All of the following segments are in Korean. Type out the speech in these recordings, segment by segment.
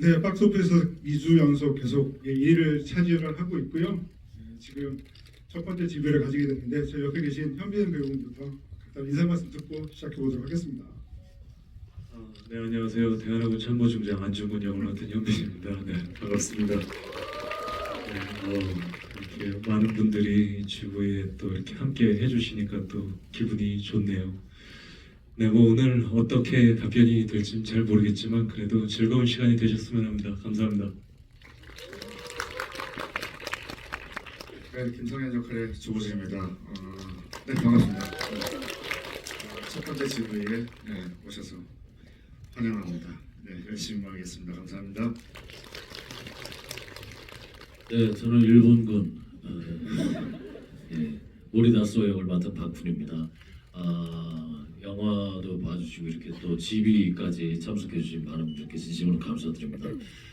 네, 박스오피스에서 2주 연속 계속 1위를 차지를 하고 있고요. 지금 첫 번째 지배를 가지게 됐는데 저 옆에 계신 현빈 배우님부터 일단 인사 말씀 듣고 시작해 보도록 하겠습니다. 네, 안녕하세요. 대한항공 참모중장 안중근 역을 맡은 현빈입니다. 네, 반갑습니다. 네, 이렇게 많은 분들이 지구에 또 이렇게 함께 해주시니까 또 기분이 좋네요. 네, 뭐 오늘 어떻게 답변이 될지 잘 모르겠지만 그래도 즐거운 시간이 되셨으면 합니다. 감사합니다. 네, 김성현 역할의 조보진입니다. 네, 반갑습니다. 첫 번째 지부에 오셔서 환영합니다. 네, 열심히 하겠습니다. 감사합니다. 네, 저는 일본군 모리다소 역을 맡은 박훈입니다. 영화도 봐주시고 이렇게 또 GB까지 참석해주신 많은 분들께 진심으로 감사드립니다.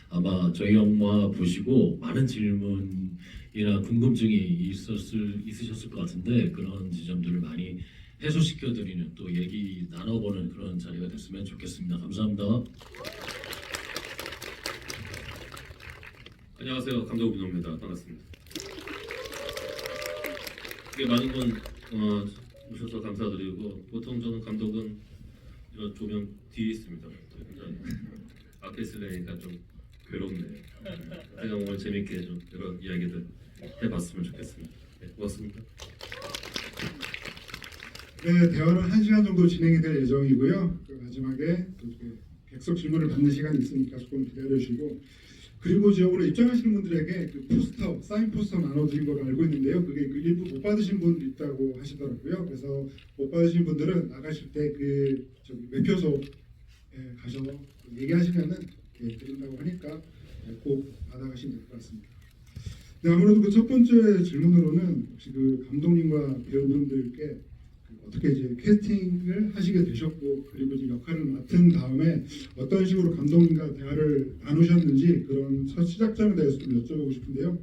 아마 저희 영화 보시고 많은 질문이나 궁금증이 있으셨을 것 같은데 그런 지점들을 많이 해소시켜드리는 또 얘기 나눠보는 그런 자리가 됐으면 좋겠습니다. 감사합니다. 안녕하세요. 감독 민호입니다. 반갑습니다. 이게 많은 분 오셔서 감사드리고 보통 저는 감독은 이런 조명 뒤에 있습니다. 아케이스레니까 좀 괴롭네요. 제가 오늘 재밌게 좀 이런 이야기들 해봤으면 좋겠습니다. 네, 고맙습니다. 네, 대화는 1시간 정도 진행이 될 예정이고요. 그 마지막에 또 이렇게 객석 질문을 받는 시간이 있으니까 조금 기다려주시고 그리고 지역으로 입장하시는 분들에게 그 포스터, 사인 포스터 나눠드린 걸로 알고 있는데요. 그게 그 일부 못 받으신 분도 있다고 하시더라고요. 그래서 못 받으신 분들은 나가실 때 그 매표소에 가셔 얘기하시면은 드린다고 하니까 꼭 받아가시면 될 것 같습니다. 네, 아무래도 그 첫 번째 질문으로는 혹시 그 감독님과 배우분들께 어떻게 이제 캐스팅을 하시게 되셨고 그리고 이제 역할을 맡은 다음에 어떤 식으로 감독님과 대화를 나누셨는지 그런 첫 시작점에 대해서 좀 여쭤보고 싶은데요.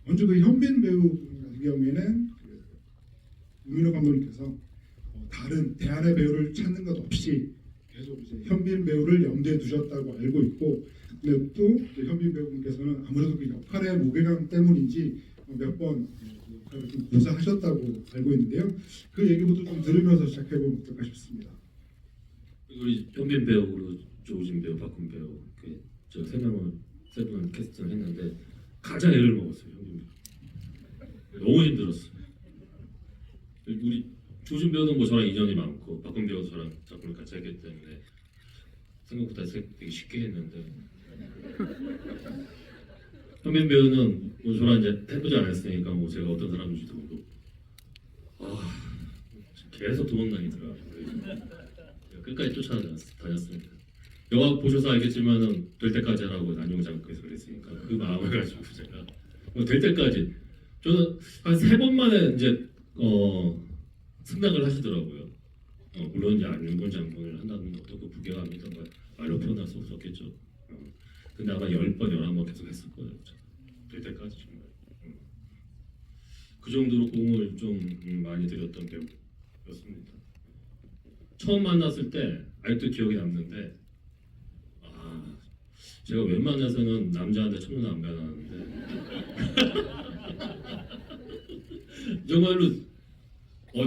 먼저 그 현빈 배우 같은 경우에는 그 우민호 감독님께서 다른 대안의 배우를 찾는 것 없이 계속 이제 현빈 배우를 염두에 두셨다고 알고 있고, 근데 또 현빈 배우분께서는 아무래도 그 역할의 무게감 때문인지 몇 번 역할을 좀 고사하셨다고 알고 있는데요. 그 얘기부터 좀 들으면서 시작해보면 어떨까 싶습니다. 우리 현빈 배우, 그리고 조우진 배우, 박훈 배우 저 세 분을 캐스팅을 했는데 가장 애를 먹었어요. 현빈 배우. 너무 힘들었어요. 우리 조우진 배우는 뭐 저랑 인연이 많고 박훈 배우 저랑 작품을 같이 했기 때문에 생각보다 되게 쉽게 했는데 현빈 배우는 뭐 저랑 이제 해보지 않았으니까 뭐 제가 어떤 사람인지도 모르고 계속 도망다니더라고요. 끝까지 쫓아다녔습니다. 영화 보셔서 알겠지만은 될 때까지 하라고 안용장께서 그랬으니까 그 마음을 가지고 제가 될 때까지 저는 한 3번 만에 이제 승낙을 하시더라고요. 물론 이제 안용근 장군을 한다는 어떤 그 부계감이던 걸 말로 표현할 수 없었겠죠. 근데 아마 10번, 11번 계속 했을 거예요. 될 때까지 정말. 그 정도로 공을 좀 많이 들였던 배우였습니다. 처음 만났을 때 아직도 기억이 남는데 제가 웬만해서는 남자한테 첫눈 안 반하는데 정말로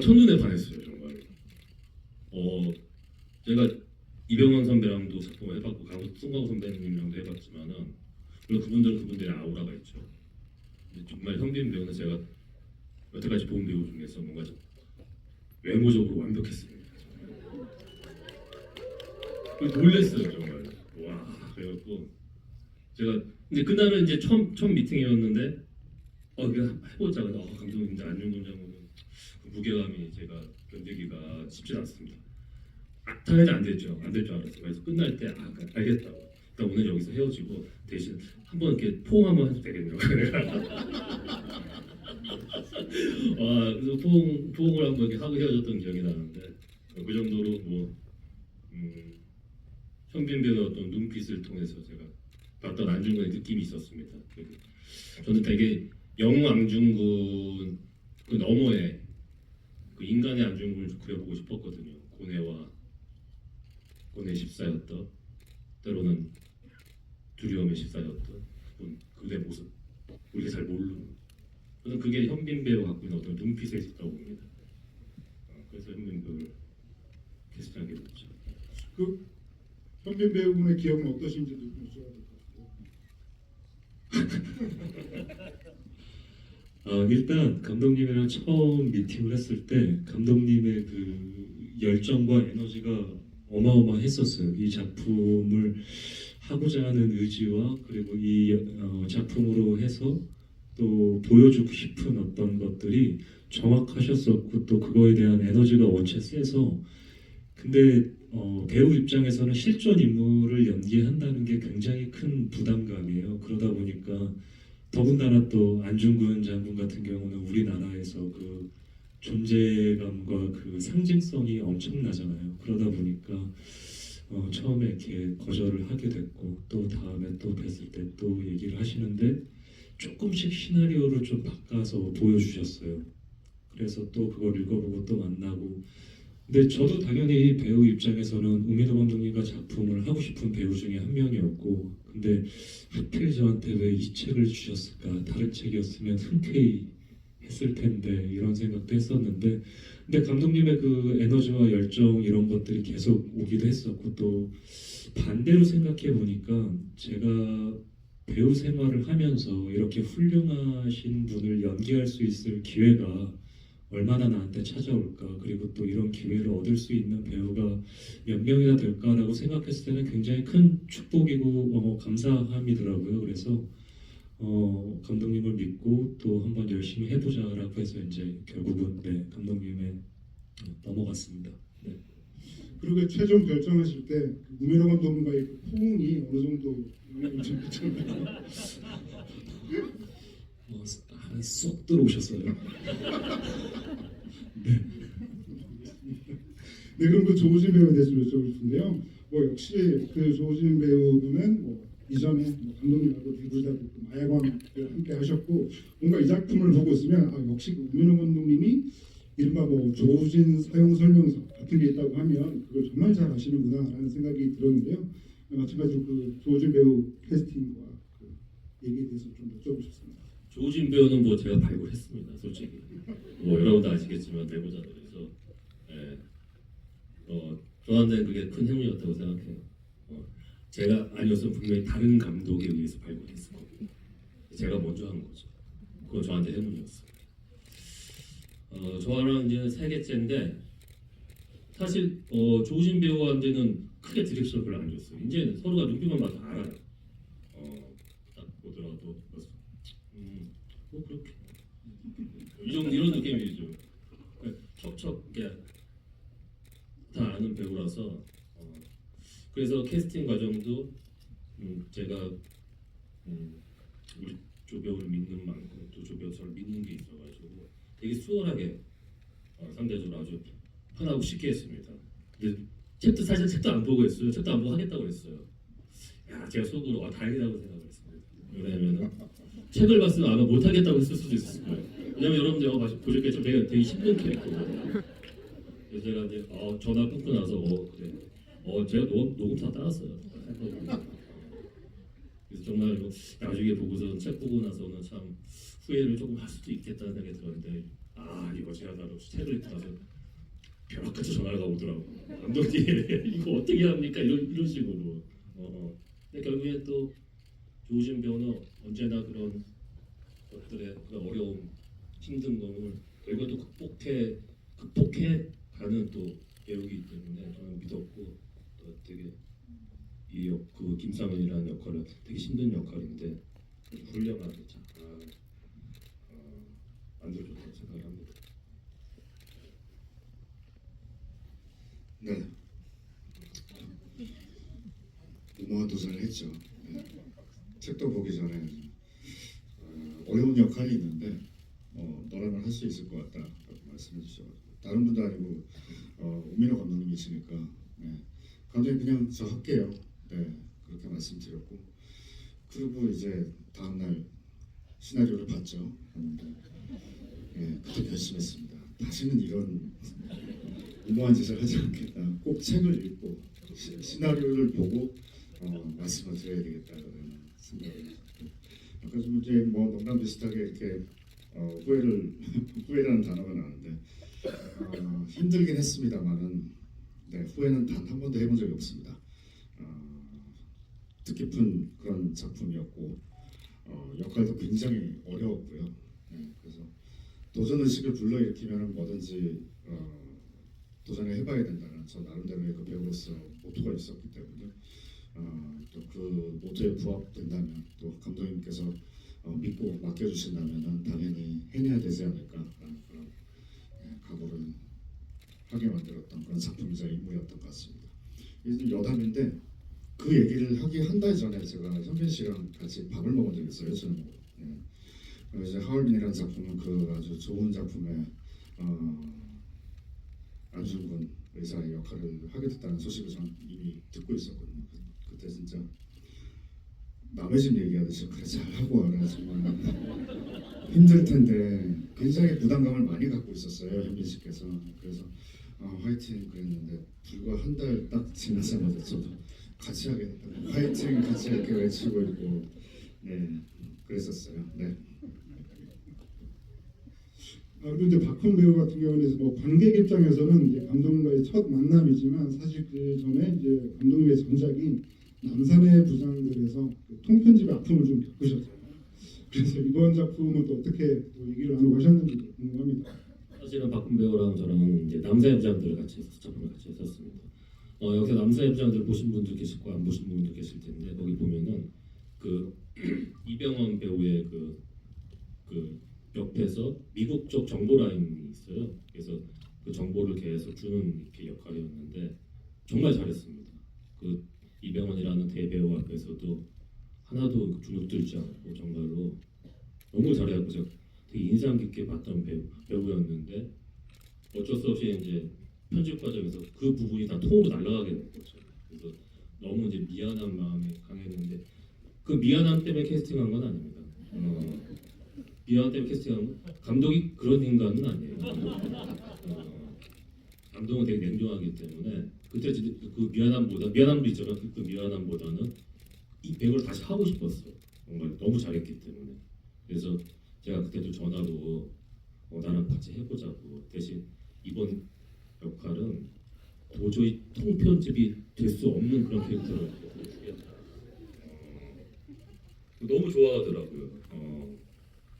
첫눈에 반했어요. 정말로. 제가 이병헌 선배랑도 작품을 해봤고 송강호 선배님이랑도 해봤지만은 물론 그분들은 그분들의 아우라가 있죠. 근데 정말 현빈 배우는 제가 여태까지 본 배우 중에서 뭔가 좀 외모적으로 완벽했습니다. 놀랬어요 정말. 와, 그래갖고 제가 근데 그날은 이제 처음 미팅이었는데 그냥 해보자. 감독님 이제 안중근 장군은 그 무게감이 제가 견디기가 쉽지 않습니다. 당연히 안 될 줄 알았어요. 그래서 끝날 때 알겠다고. 일단 오늘 여기서 헤어지고 대신 한번 이렇게 포옹 한번 해도 되겠냐고 그래서 포옹을 한번 이렇게 하고 헤어졌던 기억이 나는데 그 정도로 뭐 현빈 배우의 어떤 눈빛을 통해서 제가 봤던 안중근의 느낌이 있었습니다. 저는 되게 영웅 안중근 그 너머에 그 인간의 안중근을 그려보고 싶었거든요. 고뇌와 고뇌 14였던 때로는 두려움에 휩싸였던 그의 모습, 우리가 잘 모르는. 저는 그게 현빈 배우가 갖고 있는 어떤 눈빛에 있다고 봅니다. 그래서 현빈 배우를 캐스팅하게 됐죠. 그 현빈 배우분의 기억은 어떠신지도 좀 여쭤봐도 될것 같아요. 일단 감독님이랑 처음 미팅을 했을 때 감독님의 그 열정과 에너지가 어마어마했었어요. 이 작품을 하고자 하는 의지와 그리고 이 작품으로 해서 또 보여주고 싶은 어떤 것들이 정확하셨었고 또 그거에 대한 에너지가 원체 세서 근데 배우 입장에서는 실존 인물을 연기한다는 게 굉장히 큰 부담감이에요. 그러다 보니까 더군다나 또 안중근 장군 같은 경우는 우리나라에서 그 존재감과 그 상징성이 엄청나잖아요. 그러다 보니까 처음에 이렇게 거절을 하게 됐고 또 다음에 또 뵀을 때 또 얘기를 하시는데 조금씩 시나리오를 좀 바꿔서 보여주셨어요. 그래서 또 그걸 읽어보고 또 만나고 근데 저도 당연히 배우 입장에서는 우민호 감독님과 작품을 하고 싶은 배우 중에 한 명이었고 근데 하필 저한테 왜 이 책을 주셨을까 다른 책이었으면 흔쾌히 했을 텐데 이런 생각도 했었는데 근데 감독님의 그 에너지와 열정 이런 것들이 계속 오기도 했었고 또 반대로 생각해 보니까 제가 배우 생활을 하면서 이렇게 훌륭하신 분을 연기할 수 있을 기회가 얼마나 나한테 찾아올까 그리고 또 이런 기회를 얻을 수 있는 배우가 몇 명이나 될까라고 생각했을 때는 굉장히 큰 축복이고 감사함이더라고요. 그래서 감독님을 믿고 또 한번 열심히 해보자라고 해서 이제 결국은 네, 감독님에 넘어갔습니다. 네. 그리고 최종 결정하실 때 우민호 감독님과의 그 호응이 어느 정도 영향을 좀 미쳤나요? 쏙 들어오셨어요. 네, 그럼 그 조우진 배우에 대해서 여쭤볼 싶은데요. 뭐 역시 그 조우진 배우는 뭐 이전에 뭐 감독님하고 둘다 마야광을 함께 하셨고 뭔가 이 작품을 보고 있으면 역시 그 우민호 감독님이 이른바 뭐 조우진 사용 설명서 같은 게 있다고 하면 그걸 정말 잘 아시는구나라는 생각이 들었는데요. 마찬가지로 그 조우진 배우 캐스팅과 그 얘기에 대해서 좀 여쭤보고 싶습니다. 조우진 배우는 뭐 제가 발굴했습니다. 솔직히 뭐 여러분도 아시겠지만 내부자들에서 저한테는 그게 큰 행운이었다고 생각해요. 제가 아니었으면 분명히 다른 감독에 의해서 발굴했을 거고 제가 먼저 한 거죠. 그건 저한테 행운이었어요. 저랑 이제 세 개째인데 사실 조우진 배우한테는 크게 디렉션을 별로 안 줬어요. 이제 서로가 눈빛만 봐도 알아요. 딱 보더라도 뭐 그렇게 이런 느낌이죠. 척척 이렇게 다 아는 배우라서 그래서 캐스팅 과정도 제가 우리 조 배우를 믿는 만큼 또 조 배우 저를 믿는 게 있어가지고 되게 수월하게 상대적으로 아주 편하고 쉽게 했습니다. 근데 사실 책도 안 보고 했어요. 책도 안 보고 하겠다고 그랬어요. 야 제가 속으로 다행이라고 생각을 했습니다. 왜냐면은 책을 봤으면 아마 못하겠다고 했을 수도 있을 거예요. 왜냐면 여러분들 보셨겠지만 제가 되게 힘든 캐릭터거든요. 그래서 제가 이제 전화 끊고 나서 그래. 제가 녹음 다 따랐어요. 그래서 정말 나중에 보고서 책 보고 나서는 참 후회를 조금 할 수도 있겠다는 생각이 들었는데 이거 제가 나도 책을 읽고 나서 벼락같이 전화가 오더라고. 감독님 이거 어떻게 합니까? 이런 식으로. 근데 결국에 또 조우진 배우는 언제나 그런 것들의 그런 어려움, 힘든 거를 결국에 또 극복해 가는 또 배우이기 때문에 저는 믿었고 또 되게 그 김상은이라는 역할은 되게 힘든 역할인데 훌륭하게 잘 만들어줬다고 생각을 합니다. 네. 무모한 도전을 했죠. 네. 책도 보기 전에 어려운 역할이 있는데 너라면 할 수 있을 것 같다 라고 말씀해 주셔가지고 다른 분도 아니고 우민호 감독님이시니까 네. 감독님 그냥 저 할게요. 네 그렇게 말씀드렸고 그리고 이제 다음날 시나리오를 봤죠. 봤는데 네, 그때 결심했습니다. 다시는 이런 무모한 짓을 하지 않겠다. 꼭 책을 읽고 시나리오를 보고 말씀을 드려야 되겠다는 생각을 했고, 아까 좀 이제 뭐 농담 비슷하게 이렇게 후회라는 단어가 나왔는데 힘들긴 했습니다만은 네, 후회는 단 한 번도 해본 적이 없습니다. 뜻깊은 그런 작품이었고 역할도 굉장히 어려웠고요. 네, 그래서 도전 의식을 불러일으키면 뭐든지 도전을 해봐야 된다는 저 나름대로의 그 배우로서 모토가 있었기 때문에 또 그 모토에 부합된다면 또 감독님께서 믿고 맡겨주신다면 당연히 해내야 되지 않을까라는 그런 각오를 하게 만들었던 그런 작품이자 인물이었던 것 같습니다. 이제 여담인데 그 얘기를 하기 한 달 전에 제가 현빈 씨랑 같이 밥을 먹은 적이 있어요. 저는 이제 하얼빈이라는 작품은 그 아주 좋은 작품에 안중근 의사의 역할을 하게 됐다는 소식을 저는 이미 듣고 있었거든요. 그때 진짜 남의 집 얘기하듯이 그래 잘하고 와라 정말 힘들 텐데 굉장히 부담감을 많이 갖고 있었어요 현빈 씨께서. 그래서 화이팅 그랬는데 불과 한 달 딱 지나자마자 저도 같이 하겠다 화이팅 같이 이렇게 외치고 있고 네 그랬었어요. 네. 그리고 이제 박훈 배우 같은 경우는 뭐 관객 입장에서는 이제 감독님과의 첫 만남이지만 사실 그 전에 이제 감독님의 전작이 남산의 부장들에서 그 통편집의 아픔을 좀 겪으셨어요. 그래서 이번 작품은 또 어떻게 또 얘기를 나누고 하셨는지 궁금합니다. 사실은 박훈 배우랑 저랑 이제 남사의 부장들을 같이 작품을 같이 했었습니다. 여기서 남사의 부장들 보신 분들 계실 거안 보신 분들 계실 텐데 거기 보면은 그 이병헌 배우의 그 옆에서 미국 쪽 정보 라인이 있어요. 그래서 그 정보를 계속 주는 이렇게 역할이었는데 정말 잘했습니다. 그 이병헌이라는 대배우 앞에서도 하나도 주눅들지 않고 정말로 너무 잘해갖고 제가 되게 인상 깊게 봤던 배우였는데 어쩔 수 없이 이제 편집 과정에서 그 부분이 다 통으로 날아가게 된 거죠. 그래서 너무 이제 미안한 마음이 강했는데 그 미안함 때문에 캐스팅한 건 아닙니다. 미안함 때문에 캐스팅한 건 감독이 그런 인간은 아니에요. 감독은 되게 냉정하기 때문에 그때 그 미안함도 있지만 그 미안함보다는 이 배우를 다시 하고 싶었어요. 정말 너무 잘했기 때문에. 그래서 제가 그때도 전화로 나랑 같이 해보자고. 대신 이번 역할은 도저히 통편집이 될 수 없는 그런 캐릭터를 주겠다. 너무 좋아하더라고요.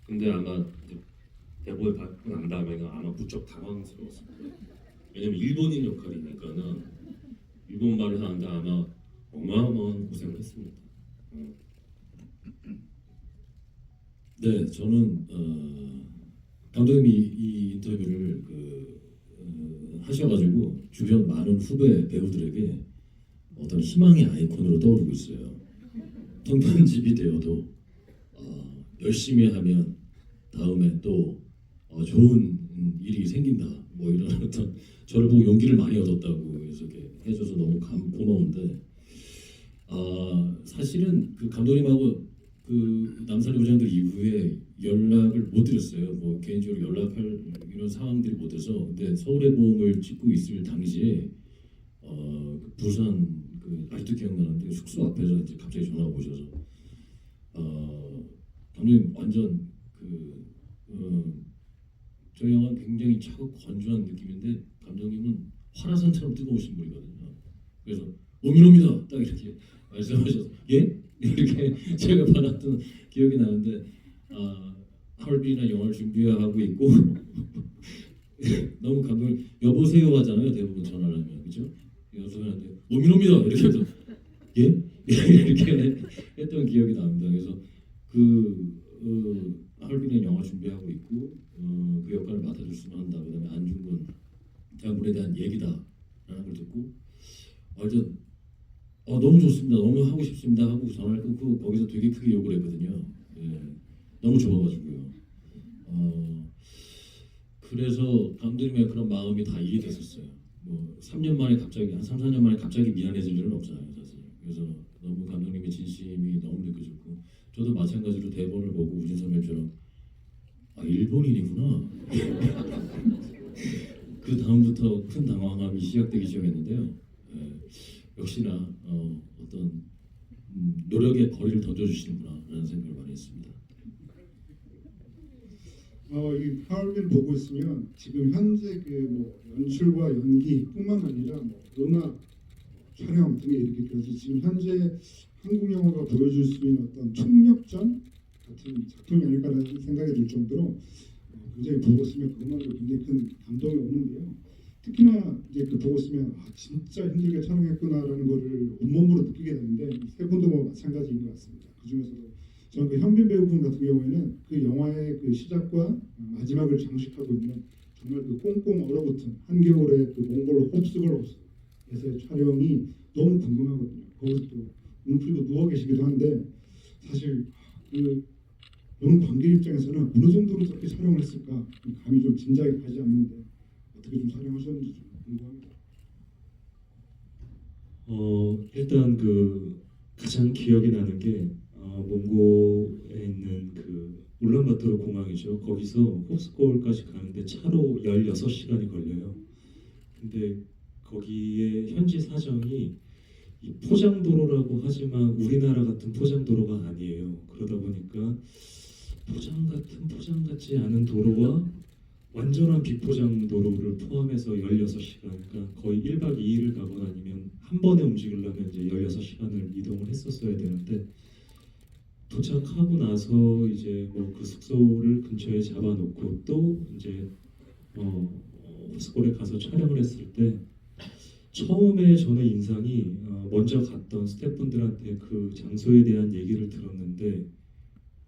근데 아마 대본을 받고 난 다음에는 아마 무척 당황스러웠을 거예요. 왜냐면 일본인 역할이니까는 일본말을 하는데 아마 어마어마한 고생을 했습니다. 네, 저는 감독님이 이 인터뷰를 하셔가지고 주변 많은 후배 배우들에게 어떤 희망의 아이콘으로 떠오르고 있어요. 통편집이 되어도 열심히 하면 다음에 또 좋은 일이 생긴다. 뭐 이런 어떤 저를 보고 용기를 많이 얻었다고 이렇게 해줘서 너무 고마운데 사실은 그 감독님하고 그 남산의 부장들 이후에 연락을 못 드렸어요. 뭐 개인적으로 연락할 이런 상황들이 못해서. 근데 서울의 봄을 찍고 있을 당시에 그 부산 그 아직도 기억나는데 숙소 앞에서 이제 갑자기 전화가 오셔서 감독님 완전 저 영화 굉장히 차고 건조한 느낌인데 감독님은 화라산처럼 뜨거우신 분이거든요. 그래서 오미노입니다. 딱 이렇게 말씀하셔서 예? 이렇게 제가 받았던 기억이 나는데 하얼빈이나 영화를 준비하고 있고 너무 감동을 여보세요 하잖아요. 대부분 전화를 하면 그죠? 여보세요 하는데 오미노입니다. 이렇게 해서 예? 이렇게 했던 기억이 납니다. 그래서 하얼빈의 영화 준비하고 있고 그 역할을 맡아줬으면 한다. 그다음에 안중근 장군에 대한 얘기다라는 걸 듣고 완전 너무 좋습니다. 너무 하고 싶습니다. 하고 전화를 끊고 거기서 되게 크게 욕을 했거든요. 예, 너무 좋아가지고요. 그래서 감독님의 그런 마음이 다 이해됐었어요. 뭐 3년 만에 갑자기 한 3, 4년 만에 갑자기 미안해질 일은 없잖아요, 사실. 그래서 너무 감독님의 진심이 너무 느껴졌고 저도 마찬가지로 대본을 보고 우진선배처럼 일본인이구나. 그 다음부터 큰 당황함이 시작되기 시작했는데요. 역시나 어떤 노력의 거리를 던져주시는구나라는 생각을 많이 했습니다. 이 하얼빈 보고 있으면 지금 현재 그 뭐 연출과 연기뿐만 아니라 뭐 음악, 촬영 등에 이르기까지 지금 현재 한국 영화가 보여줄 수 있는 어떤 총력전 같은 작품이 아닐까라는 생각이 들 정도로 굉장히 보고 있으면 그것만으로 굉장히 큰 감동이 오는데요. 특히나 이제 그 보고 있으면 진짜 힘들게 촬영했구나라는 거를 온몸으로 느끼게 되는데 세 분도 뭐 마찬가지인 것 같습니다. 그 중에서도 저는 그 현빈 배우분 같은 경우에는 그 영화의 그 시작과 마지막을 장식하고 있는 정말 그 꽁꽁 얼어붙은 한겨울의 그 몽골 홉스골에서의 촬영이 너무 궁금하거든요. 거기서 또 웅크리고 누워 계시기도 한데 사실 그 보는 관객 입장에서는 어느 정도로 저렇게 촬영을 했을까 감이 좀 짐작이 가지 않는데 어떻게 좀 촬영하셨는지 좀 궁금합니다. 일단 그 가장 기억이 나는 게 몽고에 있는 그 울란바토르 공항이죠. 거기서 홉스골까지 가는데 차로 16시간이 걸려요. 근데 거기에 현지 사정이 이 포장도로라고 하지만 우리나라 같은 포장도로가 아니에요. 그러다 보니까 포장 같지 않은 도로와 완전한 비포장 도로를 포함해서 16시간, 그러니까 거의 1박 2일을 가거나 아니면 한 번에 움직이려면 이제 16시간을 이동을 했었어야 되는데 도착하고 나서 이제 뭐 그 숙소를 근처에 잡아놓고 또 이제 홉스골에 가서 촬영을 했을 때 처음에 저는 인상이 먼저 갔던 스태프분들한테 그 장소에 대한 얘기를 들었는데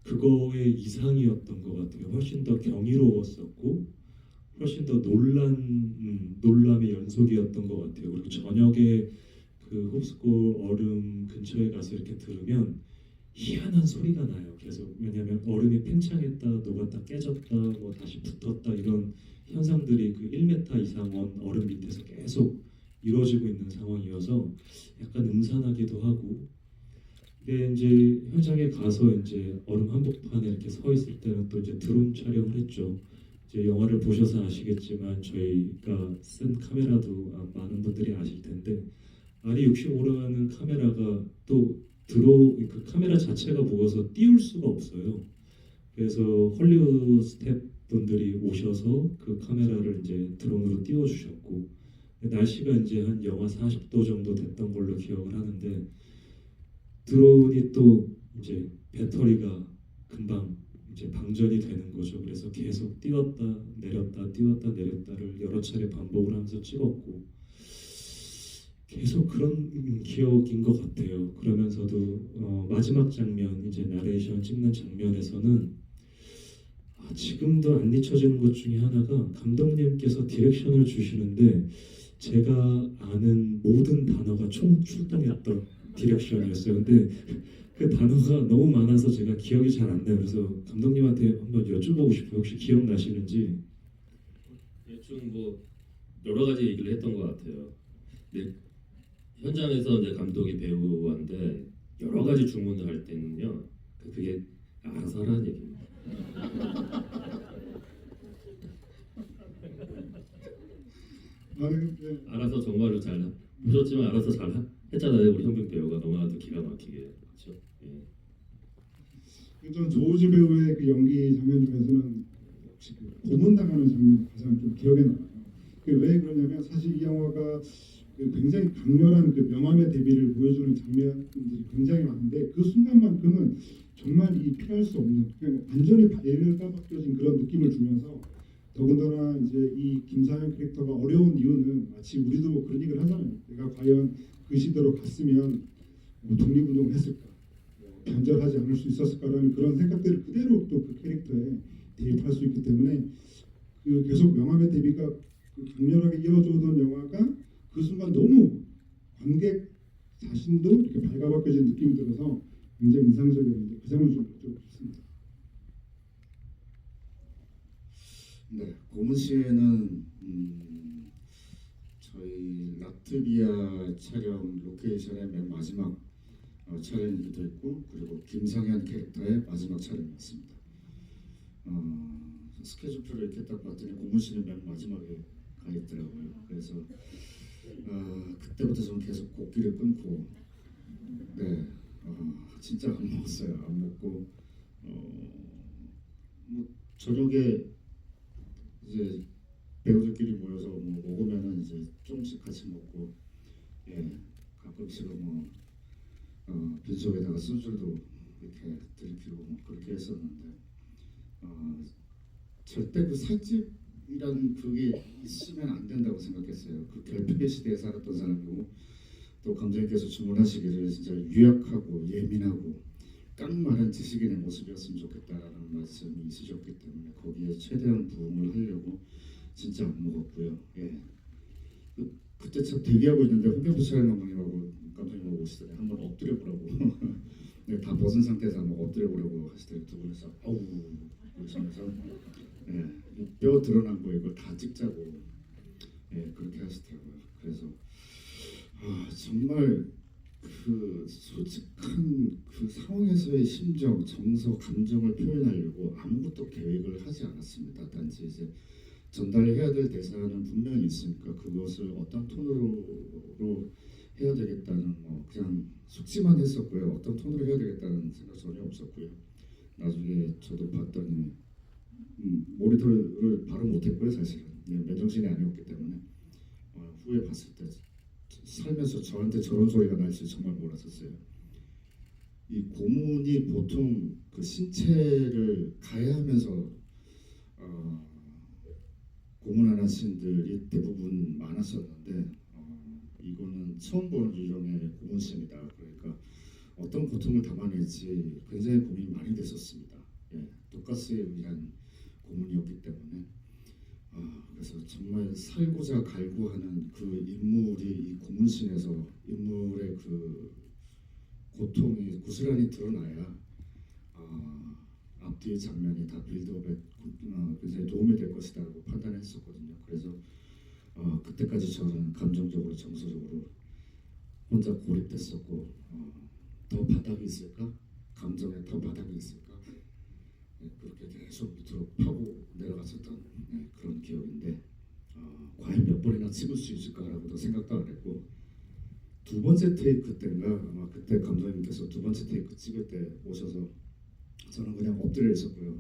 그거의 이상이었던 것 같아요. 훨씬 더 경이로웠었고 훨씬 더 놀람의 연속이었던 것 같아요. 그리고 저녁에 그 홉스골 얼음 근처에 가서 이렇게 들으면 희한한 소리가 나요. 계속 왜냐하면 얼음이 팽창했다, 녹았다, 깨졌다, 뭐 다시 붙었다 이런 현상들이 그 1m 이상 얼음 밑에서 계속 이루어지고 있는 상황이어서 약간 음산하기도 하고. 근데 이제 현장에 가서 이제 얼음 한복판에 이렇게 서 있을 때는 또 이제 드론 촬영을 했죠. 이제 영화를 보셔서 아시겠지만 저희가 쓴 카메라도 많은 분들이 아실 텐데 RE65라는 카메라가 또 그 카메라 자체가 무거워서 띄울 수가 없어요. 그래서 헐리우드 스태프분들이 오셔서 그 카메라를 이제 드론으로 띄워주셨고 날씨가 이제 한 영하 40도 정도 됐던 걸로 기억을 하는데 드론이 또 이제 배터리가 금방 이제 방전이 되는 거죠. 그래서 계속 띄웠다 내렸다 띄웠다 내렸다를 여러 차례 반복을 하면서 찍었고 계속 그런 기억인 것 같아요. 그러면서도 마지막 장면 이제 나레이션 찍는 장면에서는 지금도 안 잊혀지는 것 중에 하나가 감독님께서 디렉션을 주시는데 제가 아는 모든 단어가 총 출동했던 디렉션이었어요. 근데 그 단어가 너무 많아서 제가 기억이 잘 안 나요. 그래서 감독님한테 한번 여쭤보고 싶어요. 혹시 기억나시는지? 대충 뭐 여러 가지 얘기를 했던 것 같아요. 근데 현장에서 이제 감독이 배우한테 여러 가지 주문을 할 때는요, 그게 알아서 하라는 얘기입니다. 네. 알아서 정말로 잘 보셨지만 알아서 잘 했잖아요. 우리 현빈 배우가 너무나도 기가 막히게. 그렇죠? 예. 전 조우지 배우의 그 연기 장면 중에서는 혹시 그 고문당하는 장면이 가장 좀 기억에 남아요. 왜 그러냐면 사실 이 영화가 그 굉장히 강렬한 그 명함의 대비를 보여주는 장면들이 굉장히 많은데 그 순간만큼은 정말 이 피할 수 없는 그냥 완전히 발가 바뀌어진 그런 느낌을 주면서 더군다나 이제 이 김사현 캐릭터가 어려운 이유는 마치 우리도 뭐 그런 얘기를 하잖아요. 내가 과연 그 시대로 갔으면 뭐 독립운동을 했을까, 변절하지 않을 수 있었을까라는 그런 생각들을 그대로 또 그 캐릭터에 대입할 수 있기 때문에 그 계속 명함의 대비가 그 강렬하게 이어져 오던 영화가 그 순간 너무 관객 자신도 이렇게 발가벗겨진 느낌이 들어서 굉장히 인상적이었는데 그 장면 좀 여쭤보고 싶습니다. 네, 고문 씨는 저희 라트비아 촬영 로케이션의 맨 마지막 촬영이기도 했고 그리고 김성현 캐릭터의 마지막 촬영이었습니다. 스케줄표를 이렇게 딱 봤더니 고문 씨는 맨 마지막에 가 있더라고요. 그래서 그때부터 저는 계속 곡기를 끊고 네, 진짜 안 먹었어요. 안 먹고 뭐 저녁에 이제 배우들끼리 모여서 뭐 먹으면은 이제 조금씩 같이 먹고 가끔씩은 뭐 빈속에다가 소주도 이렇게 들이키고 뭐 그렇게 했었는데 절대 그 살집이란 그게 있으면 안 된다고 생각했어요. 그 결핍의 시대에 살았던 사람이고 또 감독님께서 주문하시기를 진짜 유약하고 예민하고 깡마른 지식인의 모습이었으면 좋겠다라는 말씀이 있으셨기 때문에 거기에 최대한 부응을 하려고 진짜 안 먹었고요. 그때 참 대기하고 있는데 홍경수 촬영 감독님하고 감독님하고 오시더니 한번 엎드려 보라고 네, 다 벗은 상태에서 한번 엎드려 보라고 하시더니 두 분이서 아우 그러시면서 뼈 드러난 거 이걸 다 찍자고 그렇게 하시더라고요. 그래서 정말 그 솔직한 그 상황에서의 심정, 정서, 감정을 표현하려고 아무것도 계획을 하지 않았습니다. 단지 이제 전달해야 될 대사는 분명히 있으니까 그것을 어떤 톤으로 해야 되겠다는 뭐 그냥 숙지만 했었고요. 어떤 톤으로 해야 되겠다는 생각 전혀 없었고요. 나중에 저도 봤더니 모니터를 바로 못했고요. 사실은 맨정신이 아니었기 때문에 후에 봤을 때 살면서 저한테 저런 소리가 날지 정말 몰랐었어요. 이 고문이 보통 그 신체를 가해하면서 고문하는 신들이 대부분 많았었는데 이거는 처음 보는 유형의 고문신이다. 그러니까 어떤 고통을 담아낼지 굉장히 고민이 많이 됐었습니다. 독가스에 의한 고문이었기 때문에 그래서 정말 살고자 갈구하는 그 인물이 이 고문신에서 인물의 그 고통이 고스란히 드러나야 앞뒤의 장면이 다 빌드업에 굉장히 도움이 될 것이다라고 판단했었거든요. 그래서 그때까지 저는 감정적으로 정서적으로 혼자 고립됐었고 더 바닥이 있을까? 감정에 더 바닥이 있을까? 그렇게 계속 밑으로 파고 내려갔었던 그런 기억인데 과연 몇 번이나 찍을 수 있을까라고도 생각도 안 했고 두 번째 테이크 때인가 아마 그때 감독님께서 두 번째 테이크 찍을 때 오셔서 저는 그냥 엎드려 있었고요.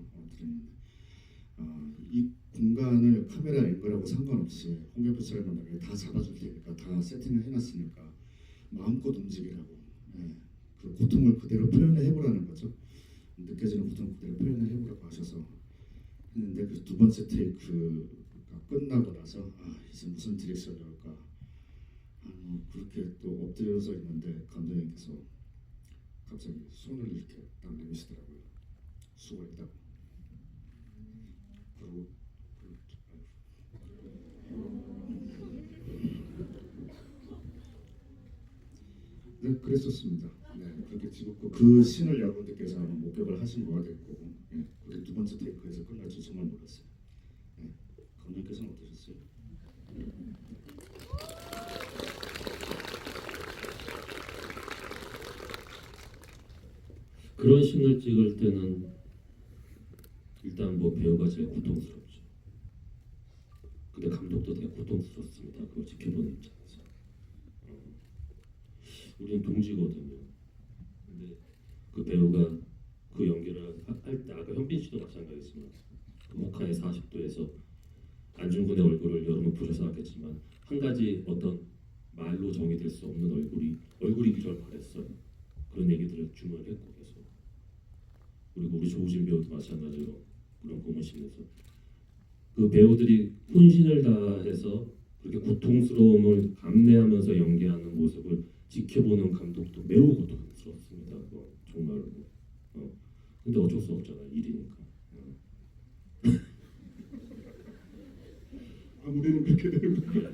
이 공간을 카메라 앵글하고 상관없이 홍경표 촬영 감독이 다 잡아줄 테니까 다 세팅을 해놨으니까 마음껏 움직이라고 그 고통을 그대로 표현을 해보라는 거죠. 느껴지는 고통을 그대로 표현을 해보라고 하셔서 했는데 그 두 번째 테이크가 끝나고 나서 이제 무슨 디렉션이 올까 그렇게 또 엎드려서 있는데 감독님께서 갑자기 손을 이렇게 딱 내미시더라고요. 수고했다고. 그리고 그랬었습니다. 그렇게 찍었고 그 씬을 여러분들께서 아마 목격을 하신 거가 될 거고 그게 두 번째 테이크에서 끝날 줄 정말 몰랐어요. 감독님께서는 어떠셨어요? 그런 씬을 찍을 때는 일단 뭐 배우가 제일 고통스럽죠. 근데 감독도 되게 고통스럽습니다. 그걸 지켜보는 입장에서. 우리는 동지거든요. 근데 그 배우가 그 연기를 할 때 아까 현빈 씨도 마찬가지지만 목화의 40도에서 안중근의 얼굴을 여러분 보셔서 알겠지만 한 가지 어떤 말로 정의될 수 없는 얼굴이 기절 말했어요. 그런 얘기들을 주문을 했고 계속. 그리고 우리 조우진 배우도 마찬가지로 그런 고문신에서 그 배우들이 혼신을 다해서 그렇게 고통스러움을 감내하면서 연기하는 모습을 지켜보는 감독도 매우 고통스럽습니다. 정말로. 근데 어쩔 수 없잖아. 일이니까. 아무래도 그렇게 되는 거예요.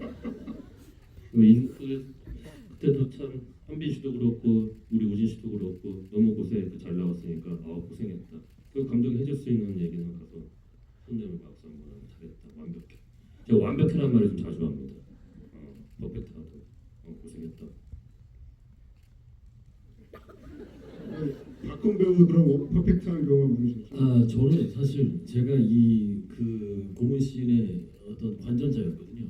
그때도 참 현빈 씨도 그렇고 우리 우진 씨도 그렇고 너무 잘 나왔으니까 고생했다. 그 감독이 해줄 수 있는 얘기는 가서 손 내밀고 박수 한번 하면 잘했다. 완벽해. 제가 완벽해라는 말을 좀 자주 합니다. 퍼펙트하다. 고생했다. 박근 배우도 그런 퍼펙트한 경우가 많으셨죠? 저는 사실 제가 이 그 고문씬의 어떤 관전자였거든요.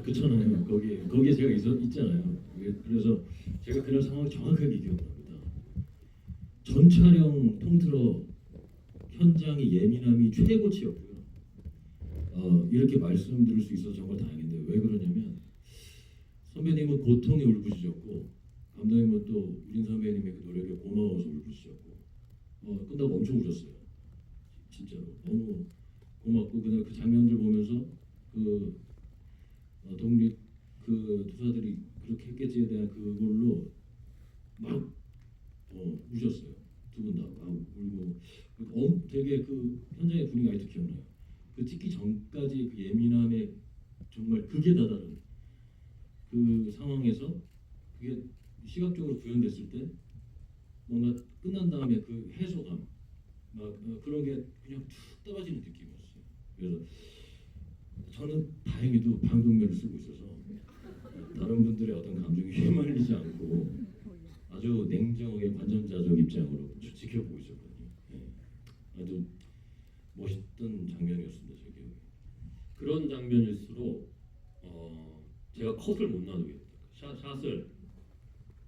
그렇잖아요. 거기에 제가 있잖아요. 그래서 제가 그날 상황을 정확하게 기억합니다. 전 촬영 통틀어 현장의 예민함이 최고치였고요. 이렇게 말씀드릴 수 있어서 정말 다행인데 왜 그러냐면 선배님은 고통에 울부짖었고 감독님은 또 우린 선배님의 그 노력에 고마워서 울부짖었고 끝나고 엄청 우셨어요. 진짜로 너무 고맙고 그다음에 그 장면들 보면서 그 독립 그 투사들이 그렇게 했겠지에 대한 그걸로 막 우셨어요. 두 분 다 막 울고 되게 그 현장의 분위기가 아직도 기억나요. 그 찍기 전까지 그 예민함에 정말 극에 다다른 그 상황에서 그게 시각적으로 구현됐을 때 뭔가 끝난 다음에 그 해소감 막 그런 게 그냥 툭 떨어지는 느낌이었어요. 그래서 저는 다행히도 방독면을 쓰고 있어서 다른 분들의 어떤 감정이 휘말리지 않고 아주 냉정하게 관전자적 입장으로 지켜보고 있었거든요. 아주 멋있던 장면이었습니다, 제 기억에. 그런 장면일수록 제가 컷을 못 놔두겠다. 샷을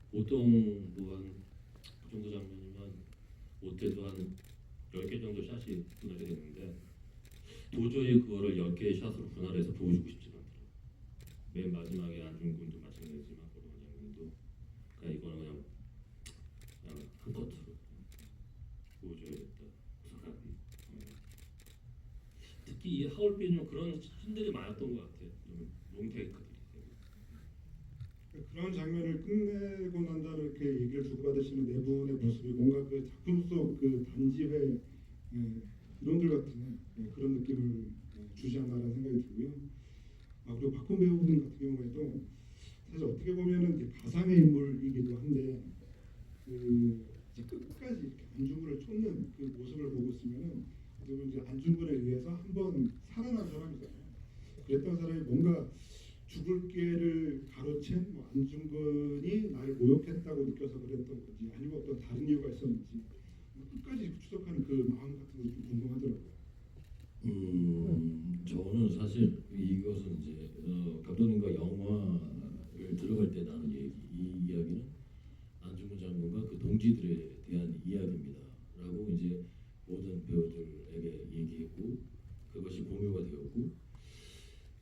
보통 뭐한그 정도 장면이면 못해도 한 10개 정도 샷이 분할이 되는데 도저히 그거를 10개의 샷으로 분할해서 보여주고 싶지 않더라고요. 맨 마지막에 안중근도 마찬가지지만 그런 장면도 그냥 이거는 그냥 한 커트로 보여줘야겠다. 구석하기. 특히 이 하울빈은 그런 신들이 많았던 것 같아요. 롱테이크들이. 그런 장면을 끝내고 난 다음에 이렇게 얘기를 주고받으시는 네 분의 모습이 뭔가 그 작품 속 그 단집의 이론들 같은 그런 느낌을 주지 않나라는 생각이 들고요. 그리고 박훈 배우분 같은 경우에도 사실 어떻게 보면은 이제 가상의 인물이기도 한데 그 이제 끝까지 이렇게 안중근을 쫓는 그 모습을 보고 있으면은 어떻게 보면 이제 안중근에 의해서 한번 살아난 사람이잖아요. 그랬던 사람이 뭔가 죽을 길을 가로챈 안중근이 나를 모욕했다고 느껴서 그랬던 건지 아니면 어떤 다른 이유가 있었는지 끝까지 추적하는 그 마음 같은 게 좀 궁금하더라고요. 저는 사실 이것은 이제 감독님과 영화를 들어갈 때 나눈 이 이야기는 안중근 장군과 그 동지들에 대한 이야기입니다라고 이제 모든 배우들에게 얘기했고 그것이 공유가 되었고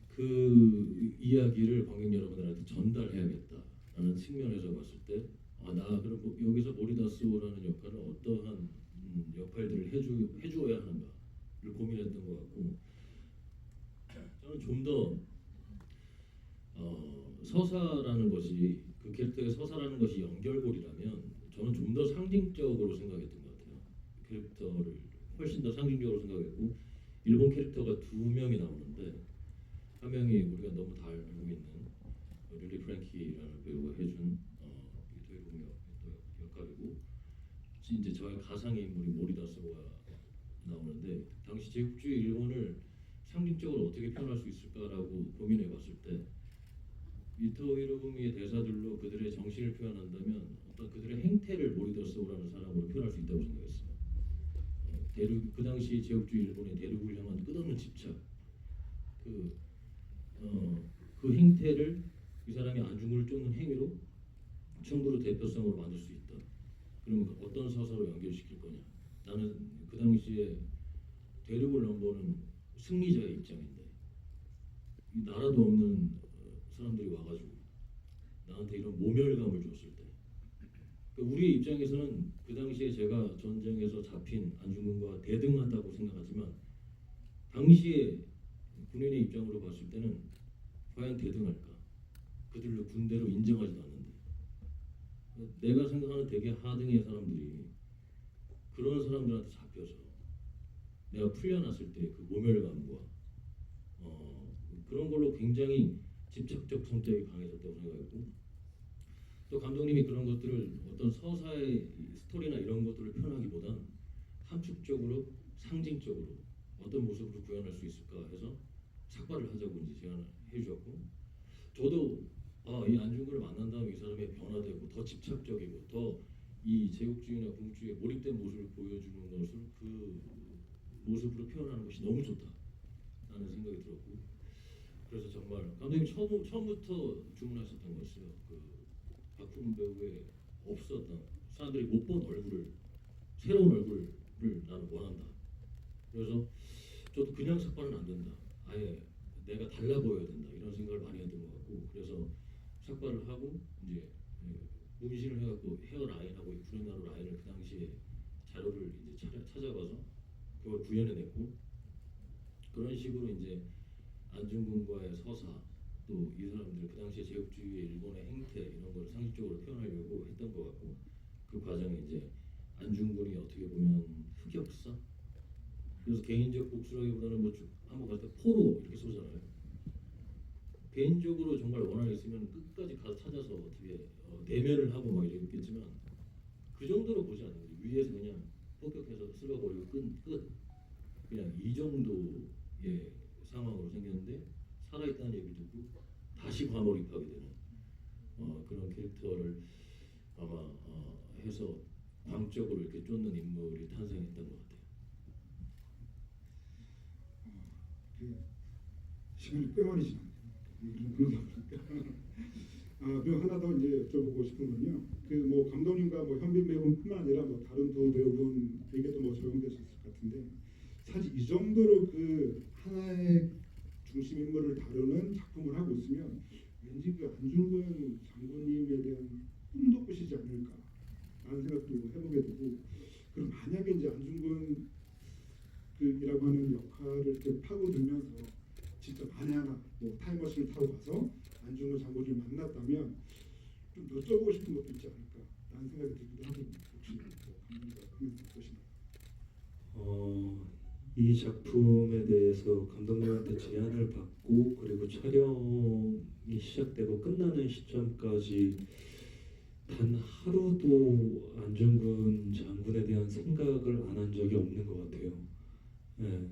그 이야기를 관객 여러분들한테 전달해야겠다라는 측면에서 봤을 때 나 그럼 여기서 모리다스라는 역할을 어떠한 역할들을 해주어야 하는가를 고민했던 것 같고 저는 좀 더 서사라는 것이 그 캐릭터의 서사라는 것이 연결고리라면 저는 좀 더 상징적으로 생각했던 것 같아요. 캐릭터를 훨씬 더 상징적으로 생각했고 일본 캐릭터가 두 명이 나오는데 한 명이 우리가 너무 다 알고 있는 릴리 프랭키라는 배우가 해준 이토이로미 역할이고 이제 저의 가상의 인물이 모리다스가 나오는데 당시 제국주의 일본을 상징적으로 어떻게 표현할 수 있을까라고 고민해봤을 때 이토 히로부미의 대사들로 그들의 정신을 표현한다면 어떤 그들의 행태를 모리다스라는 사람으로 표현할 수 있다고 생각했어요. 그 당시 제국주의 일본의 대륙을 향한 끝없는 집착, 그 행태를 이 사람이 안중근을 쫓는 행위로 충분히 대표성으로 만들 수 있다. 그러면 어떤 서사로 연결시킬 거냐? 나는 그 당시에 대륙을 넘보는 승리자의 입장인데 이 나라도 없는 사람들이 와가지고 나한테 이런 모멸감을 줬을 때 우리의 입장에서는 그 당시에 제가 전쟁에서 잡힌 안중근과 대등하다고 생각하지만 당시에 군인의 입장으로 봤을 때는 과연 대등할까? 그들로 군대로 인정하지도 않는데 내가 생각하는 되게 하등의 사람들이 그런 사람들한테 잡혀서 내가 풀려났을 때 그 모멸감과 그런 걸로 굉장히 집착적 성격이 강해졌다고 생각했고 또 감독님이 그런 것들을 어떤 서사의 스토리나 이런 것들을 표현하기보단 함축적으로 상징적으로 어떤 모습으로 구현할 수 있을까 해서 삭발을 하자고 이제 제안을 해주셨고 저도 이 안중근을 만난 다음에 이 사람이 변화되고 더 집착적이고 더 이 제국주의나 군국주의에 몰입된 모습을 보여주는 것을 그 모습으로 표현하는 것이 너무 좋다라는 생각이 들었고 그래서 정말 감독님 처음부터 주문하셨던 거였어요. 그 박훈 배우의 없었던 사람들이 못 본 얼굴을 새로운 얼굴을 나는 원한다. 그래서 저도 그냥 삭발은 안 된다. 아예 내가 달라 보여야 된다. 이런 생각을 많이 했던 것 같고 그래서 삭발을 하고 이제 문신을 해갖고 헤어 라인하고 구레나루 라인을 그 당시에 자료를 이제 찾아봐서 그걸 구현해냈고 그런 식으로 이제 안중근과의 서사 또 이 사람들 그 당시에 제국주의의 일본의 행태 이런 걸 상식적으로 표현하려고 했던 것 같고 그 과정에 이제 안중근이 어떻게 보면 흑역사 그래서 개인적 복수라기보다는 뭐 한번 갈 때 포로 이렇게 쏘잖아요. 개인적으로 정말 원한이 있으면 끝까지 가서 찾아서 어떻게 대면을 하고 막 이랬겠지만 그 정도로 보지 않아요. 위에서 그냥 폭격해서 쓸어버리고 끝 그냥 이 정도의 상황으로 생겼는데 살아있다는 얘기를 듣고 다시 과몰입하게 되는 그런 캐릭터를 아마 해서 광적으로 이렇게 쫓는 인물이 탄생했던 것 같아요. 그 시간이 꽤 많이 지났네요. 그러다 보니까 그리고 하나 더 이제 여쭤보고 싶은 건요. 그 뭐 감독님과 뭐 현빈 배우뿐만 아니라 뭐 다른 두 배우분에게도 뭐 적용되셨을 것 같은데 사실 이 정도로 그 하나의 중심 인물을 다루는 작품을 하고 있으면 왠지 그 안중근 장군님에 대한 꿈도 꾸시지 않을까라는 생각도 해보게 되고 그럼 만약에 이제 안중근 이라고 하는 역할을 이렇게 파고들면서 직접 만에 하나 뭐 타임머신을 타고 가서 안중근 장군을 만났다면 좀 여쭤보고 싶은 것도 있지 않을까라는 생각이 들기도 하고 혹시 뭐 감독님과 의견이 어떠신가요? 이 작품에 대해서 감독님한테 제안을 받고 그리고 촬영이 시작되고 끝나는 시점까지 단 하루도 안중근 장군에 대한 생각을 안 한 적이 없는 것 같아요. 네,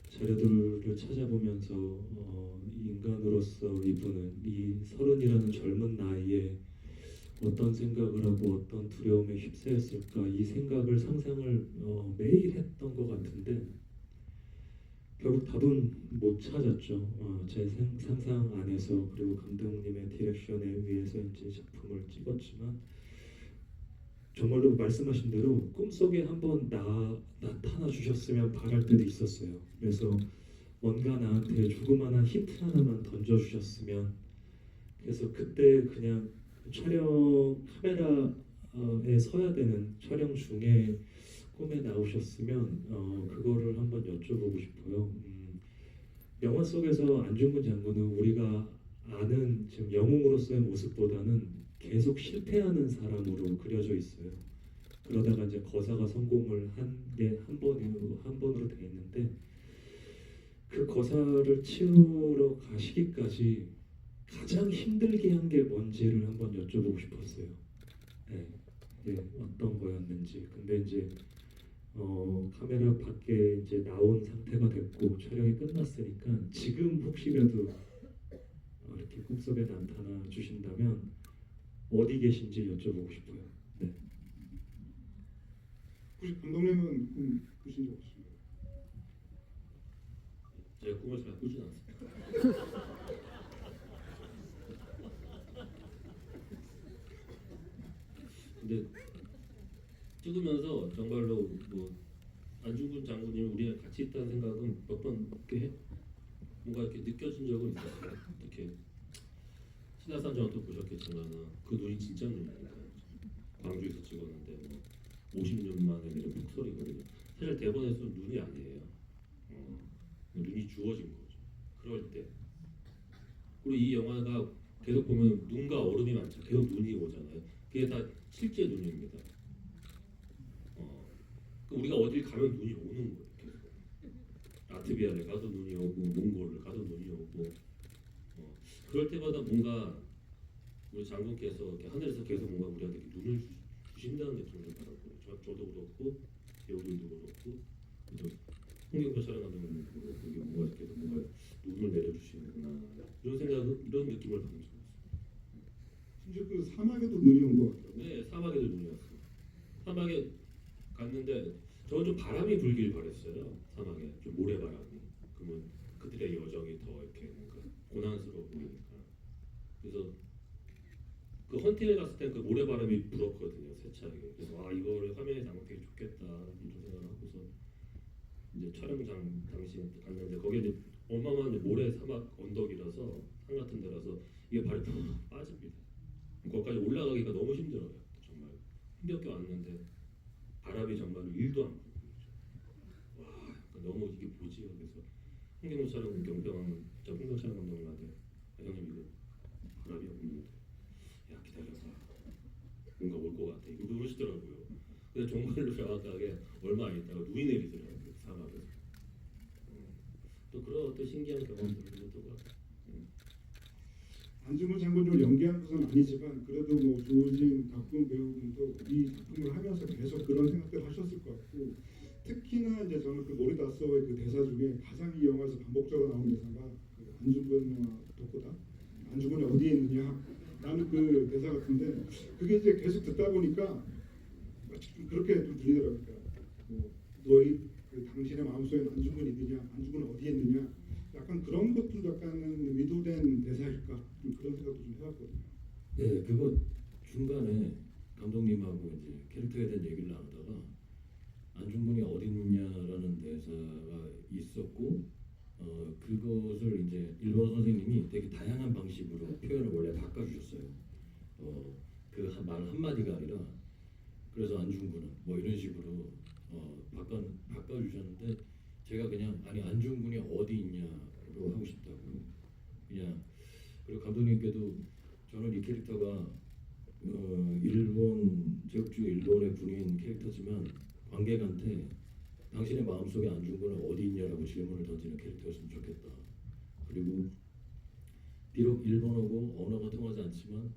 자료들을 찾아보면서 인간으로서 이분은 이 30이라는 젊은 나이에 어떤 생각을 하고 어떤 두려움에 휩싸였을까 이 생각을 상상을 매일 했던 것 같은데 결국 답은 못 찾았죠. 제 상상 안에서 그리고 감독님의 디렉션에 의해서 이제 작품을 찍었지만 정말로 말씀하신 대로 꿈속에 한번 나타나 주셨으면 바랄 때도 있었어요. 그래서 뭔가 나한테 조그마한 힌트 하나만 던져주셨으면 그래서 그때 그냥 촬영 카메라에 서야 되는 촬영 중에 꿈에 나오셨으면 그거를 한번 여쭤보고 싶어요. 영화 속에서 안중근 장군은 우리가 아는 지금 영웅으로서의 모습보다는 계속 실패하는 사람으로 그려져 있어요. 그러다가 이제 거사가 성공을 한 게 한 번으로 돼 있는데 그 거사를 치르러 가시기까지 가장 힘들게 한 게 뭔지를 한번 여쭤보고 싶었어요. 네, 어떤 거였는지. 근데 이제 카메라 밖에 이제 나온 상태가 됐고 촬영이 끝났으니까 지금 혹시라도 이렇게 꿈속에 나타나 주신다면 어디 계신지 여쭤보고 싶어요. 네. 혹시 감독님은 꿈 꾸신 적 없으신가요? 제가 꿈을 잘 꾸진 않습니다. 근데 찍으면서 정말로 뭐 안중근 장군님이 우리가 같이 있다는 생각은 몇 번 이렇게 뭔가 이렇게 느껴진 적은 있었어요. 이렇게 신화산 전도 보셨겠지만 그 눈이 진짜 눈이니까 광주에서 찍었는데 뭐 50년 만에 내린 폭설이거든요. 사실 대본에서는 눈이 아니에요. 눈이 주어진 거죠. 그럴 때 그리고 이 영화가 계속 보면 눈과 얼음이 많죠. 계속 눈이 오잖아요. 그게 다 실제 눈입니다. 우리가 어딜 가면 눈이 오는 거예요. 계속. 라트비아를 가도 눈이 오고 몽골을 가도 눈이 오고 그럴 때마다 뭔가 우리 장군께서 이렇게 하늘에서 계속 뭔가 우리한테 이렇게 눈을 주신다는 느낌을 받았고요. 저도 그렇고 배우들도 그렇고 또 홍경표 촬영하는 분도 그렇고 이게 뭔가 계속 뭔가 눈을 내려주시는구나 이런 생각 이런 느낌을 받는 적 있어요. 심지어 그 사막에도 눈이 온 것 같더라고요. 네, 사막에도 눈이 왔어요. 사막에 갔는데 저는 좀 바람이 불길 바랬어요. 사막에 좀 모래바람이. 그러면 그들의 여정이 더 이렇게 뭔가 고난스러워 보이니까. 그래서 그 헌팅에 갔을 때 그 모래바람이 불었거든요. 세차하게. 그래서 아 이거를 화면에 담으면 되게 좋겠다 이런 생각을 하고서 이제 촬영장 당시에 갔는데 거기 이제 어마어마한 이제 모래 사막 언덕이라서 산 같은 데라서 이게 발이 푹 빠집니다. 거기까지 올라가기가 너무 힘들어요. 정말 힘겹게 왔는데 바람이 정말 1도 안 불고 와 너무 이게 뭐지? 그래서 홍경호 촬영 경병 저 홍경 촬영 감독님한테 아, 형님 이거 바람이 없는데 야 기다려봐 뭔가 올 것 같아 이거 그러시더라고요. 근데 정말로 정확하게 얼마 안 있다가 눈이 내리더라고요 사막에서. 또 그런 어떤 신기한 경험들을 했던 것 같아요. 안중근 장군을 연기한 것은 아니지만 그래도 뭐 조진 박군 배우분도 이 작품을 하면서 계속 그런 생각들 하셨을 것 같고 특히나 이제 저는 그 모리다스오의 그 대사 중에 가장 이 영화에서 반복적으로 나오는 대사가 그 안중근과 도코다 안중근이 어디에 있느냐 라는 그 대사 같은데 그게 이제 계속 듣다 보니까 좀 그렇게 좀 들리더라고요. 그러니까 뭐 너희 그 당신의 마음속에 안중근이 있느냐 안중근은 어디에 있느냐 약간 그런 것도 약간은 의도된 대사일까 좀 그런 생각도 좀 해봤거든요. 네, 그거 중간에 감독님하고 이제 캐릭터에 대한 얘기를 나누다가 안중근이 어디 있느냐라는 대사가 있었고 그것을 이제 일본 선생님이 되게 다양한 방식으로 표현을 원래 바꿔주셨어요. 그 말 한마디가 아니라 그래서 안중근은 뭐 이런 식으로 바꿔주셨는데 제가 그냥 아니 안중근이 어디 있냐로 하고 싶다고 그냥 그리고 감독님께도 저는 이 캐릭터가 일본 제국주의 일본의 군인 캐릭터지만 관객한테 당신의 마음속에 안중근은 어디 있냐라고 질문을 던지는 캐릭터였으면 좋겠다. 그리고 비록 일본어고 언어가 통하지 않지만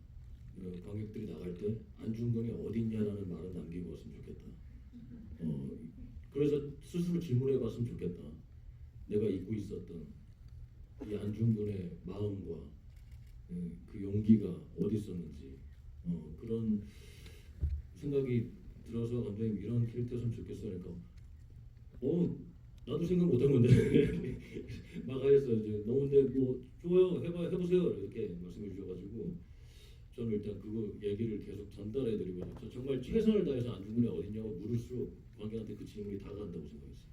관객들이 나갈 때 안중근이 어디 있냐라는 말은 남기고 왔으면 좋겠다. 그래서 스스로 질문해봤으면 좋겠다. 내가 잊고 있었던 이 안중근의 마음과 그 용기가 어디 있었는지 그런 생각이 들어서 감독님 이런 캐릭터였으면 좋겠어 그러니까 나도 생각 못한 건데 막 하셨어요. 이제 너무 근데 뭐 좋아요 해보세요 이렇게 말씀해 주셔가지고 저는 일단 그거 얘기를 계속 전달해드리고 저 정말 최선을 다해서 안중근이 어딨냐고 물을수록 관객한테 그 질문이 다가간다고 생각했어요.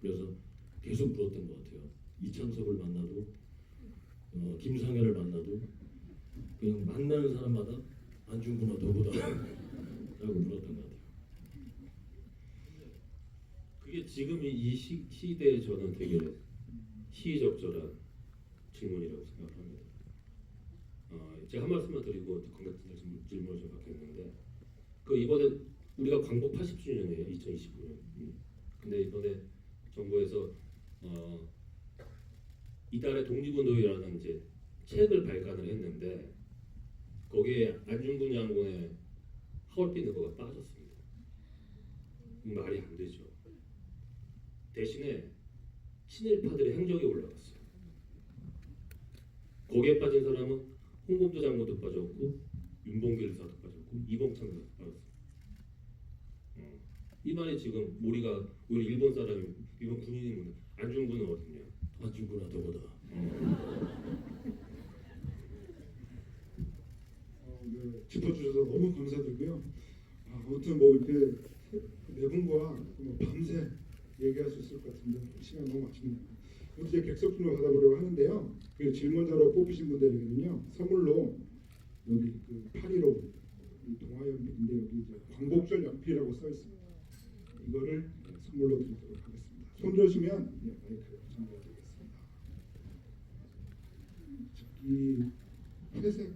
그래서 계속 물었던 것 같아요. 이창섭을 만나도 김상현을 만나도 그냥 만나는 사람마다 안중근은 누구다 라고 물었던 것 같아요. 그게 지금 이 시대에 저는 되게 시의적절한 질문이라고 생각합니다. 제가 한 말씀만 드리고 관객들 질문을 좀 받겠는데 그 이번에 우리가 광복 80주년이에요. 2029년. 근데 이번에 정부에서 이달에 독립운동이라는 이제 책을 발간을 했는데 거기에 안중근 장군의 하얼빈 의거가 빠졌습니다. 말이 안 되죠. 대신에 친일파들의 행적이 올라갔어요. 거기에 빠진 사람은 홍범도 장군도 빠졌고 윤봉길 사도 빠졌고 이봉창 사도 빠졌어요. 이 말이 지금 우리가 일본 사람이 일본 군인이면 안중근은 어딨냐? 안중근은 누구다. 네, 짚어주셔서 너무 감사드리고요. 아무튼 뭐 이렇게 네 분과 뭐 밤새 얘기할 수 있을 것 같은데 시간 너무 아쉽네요. 이제 객석순으로 받아보려고 하는데요. 그 질문자로 뽑히신 분들에게는요 선물로 여기 그 8.15 동아연필인데 여기 이제 광복절 연필이라고 써 있습니다. 이거를 선물로 드리도록 하겠습니다. 손 들으시면 마이크 전달드리겠습니다. 이 회색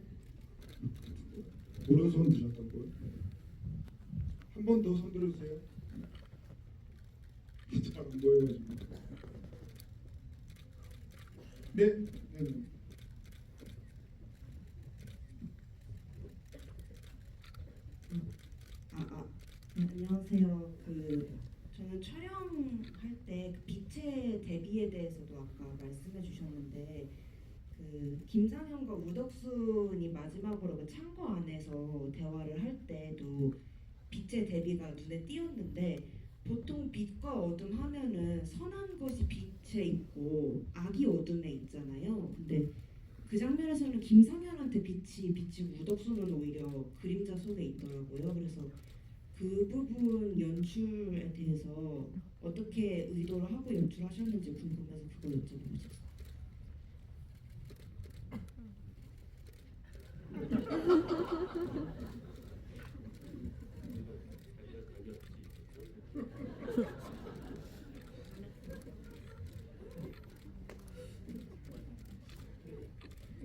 오른손 드셨던 분 한 번 더 손 들어주세요. 잘 안 보여가지고. 네. 안녕하세요. 저는 촬영할 때 그 빛의 대비에 대해서도 아까 말씀해 주셨는데 김상현과 우덕순이 마지막으로 그 창고 안에서 대화를 할 때도 빛의 대비가 눈에 띄었는데 보통 빛과 어둠 하면은 선한 것이 빛에 있고 악이 어둠에 있잖아요. 근데 그 장면에서는 김상현한테 비치고 우덕수는 오히려 그림자 속에 있더라고요. 그래서 그 부분 연출에 대해서 어떻게 의도를 하고 연출하셨는지 궁금해서 그걸 여쭤보고 싶어요.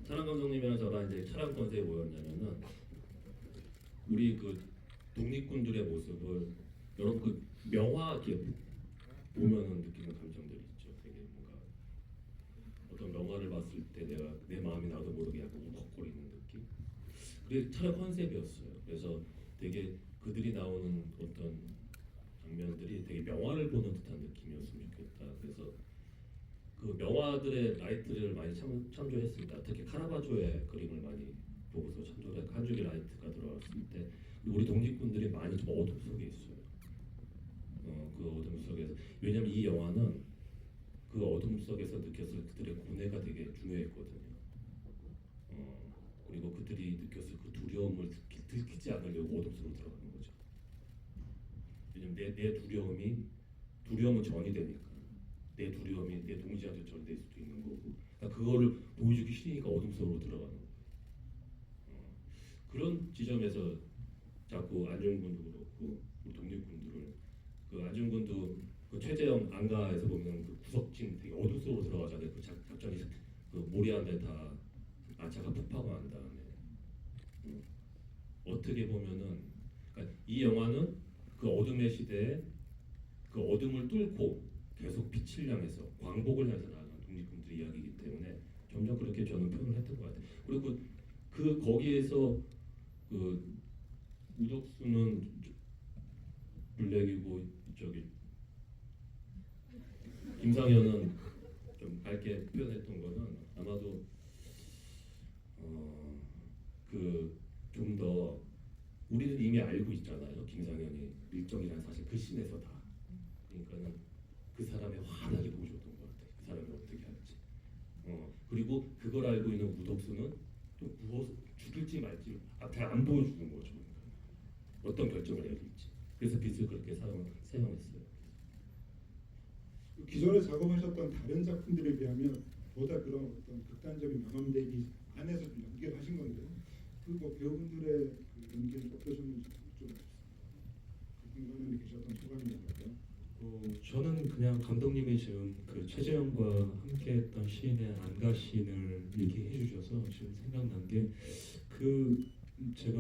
차량 감독님이랑 저랑 이제 촬영 컨셉이 뭐였냐면은 우리 그 독립군들의 모습을 여러분 그 명화 이렇게 보면은 느끼는 감정들이 있죠. 되게 뭔가 어떤 명화를 봤을 때 내가 내 마음이 나도 모르게 약간 울컥거리는 느낌. 그게 촬영 컨셉이었어요. 그래서 되게 그들이 나오는 어떤 장면들이 되게 명화를 보는 듯한 느낌이었으면 좋겠다. 그래서 그 명화들의 라이트를 많이 참조했습니다. 특히 카라바조의 그림을 많이 보고서 참조를 한 줄기 라이트가 들어왔을 때 우리 독립군들이 많이 좀 어둠 속에 있어요. 그 어둠 속에서 왜냐면 이 영화는 그 어둠 속에서 느꼈을 그들의 고뇌가 되게 중요했거든요. 그리고 그들이 느꼈을 그 두려움을 들키지 않으려고 어둠 속으로 들어가는 거죠. 왜냐면 내 두려움은 전이 되니까. 내 두려움이 내 동지한테 전될 수도 있는 거고, 그러니까 그거를 보여주기 싫으니까 어둠 속으로 들어가는 거예요. 그런 지점에서 자꾸 안중근도 그렇고 우리 독립군들을 그 안중근도 그 최재형 안가에서 보면 그 구석진 되게 어둠 속으로 들어가잖아요. 그 작전이 그 모리안에 다 아차가 폭파가 한 다음에 어떻게 보면은 그러니까 이 영화는 그 어둠의 시대에 그 어둠을 뚫고 계속 빛을 향해서 광복을 향해서 나아가는 독립군들의 이야기이기 때문에 점점 그렇게 저는 표현을 했던 것 같아요. 그리고 그 거기에서 그 우덕수는 블랙이고 저기 김상현은 좀 밝게 표현했던 거는 아마도 그 좀 더 우리는 이미 알고 있잖아요. 김상현이 밀정이라는 사실 그 씬에서 다. 그러니까는 그 사람의 환하게 보여줬던 것 같아요. 그 사람이 어떻게 할지. 그리고 그걸 알고 있는 우덕수는 좀 무엇 죽일지 말지 앞에 안 보여주는 거죠. 어떤 결정을 해야 될지. 그래서 빛을 그렇게 사용했어요. 기존에 작업하셨던 다른 작품들에 비하면 보다 그런 어떤 극단적인 명암 대비 안에서 좀 연기를 하신 건데요. 그 뭐 배우분들의 그 연기는 어떠셨는지 좀 공간에 계셨던 소감이랄까요? 저는 그냥 감독님이 지금 그 최재형과 함께했던 시인의 안가 시인을 얘기해 주셔서 지금 생각난 게 그 제가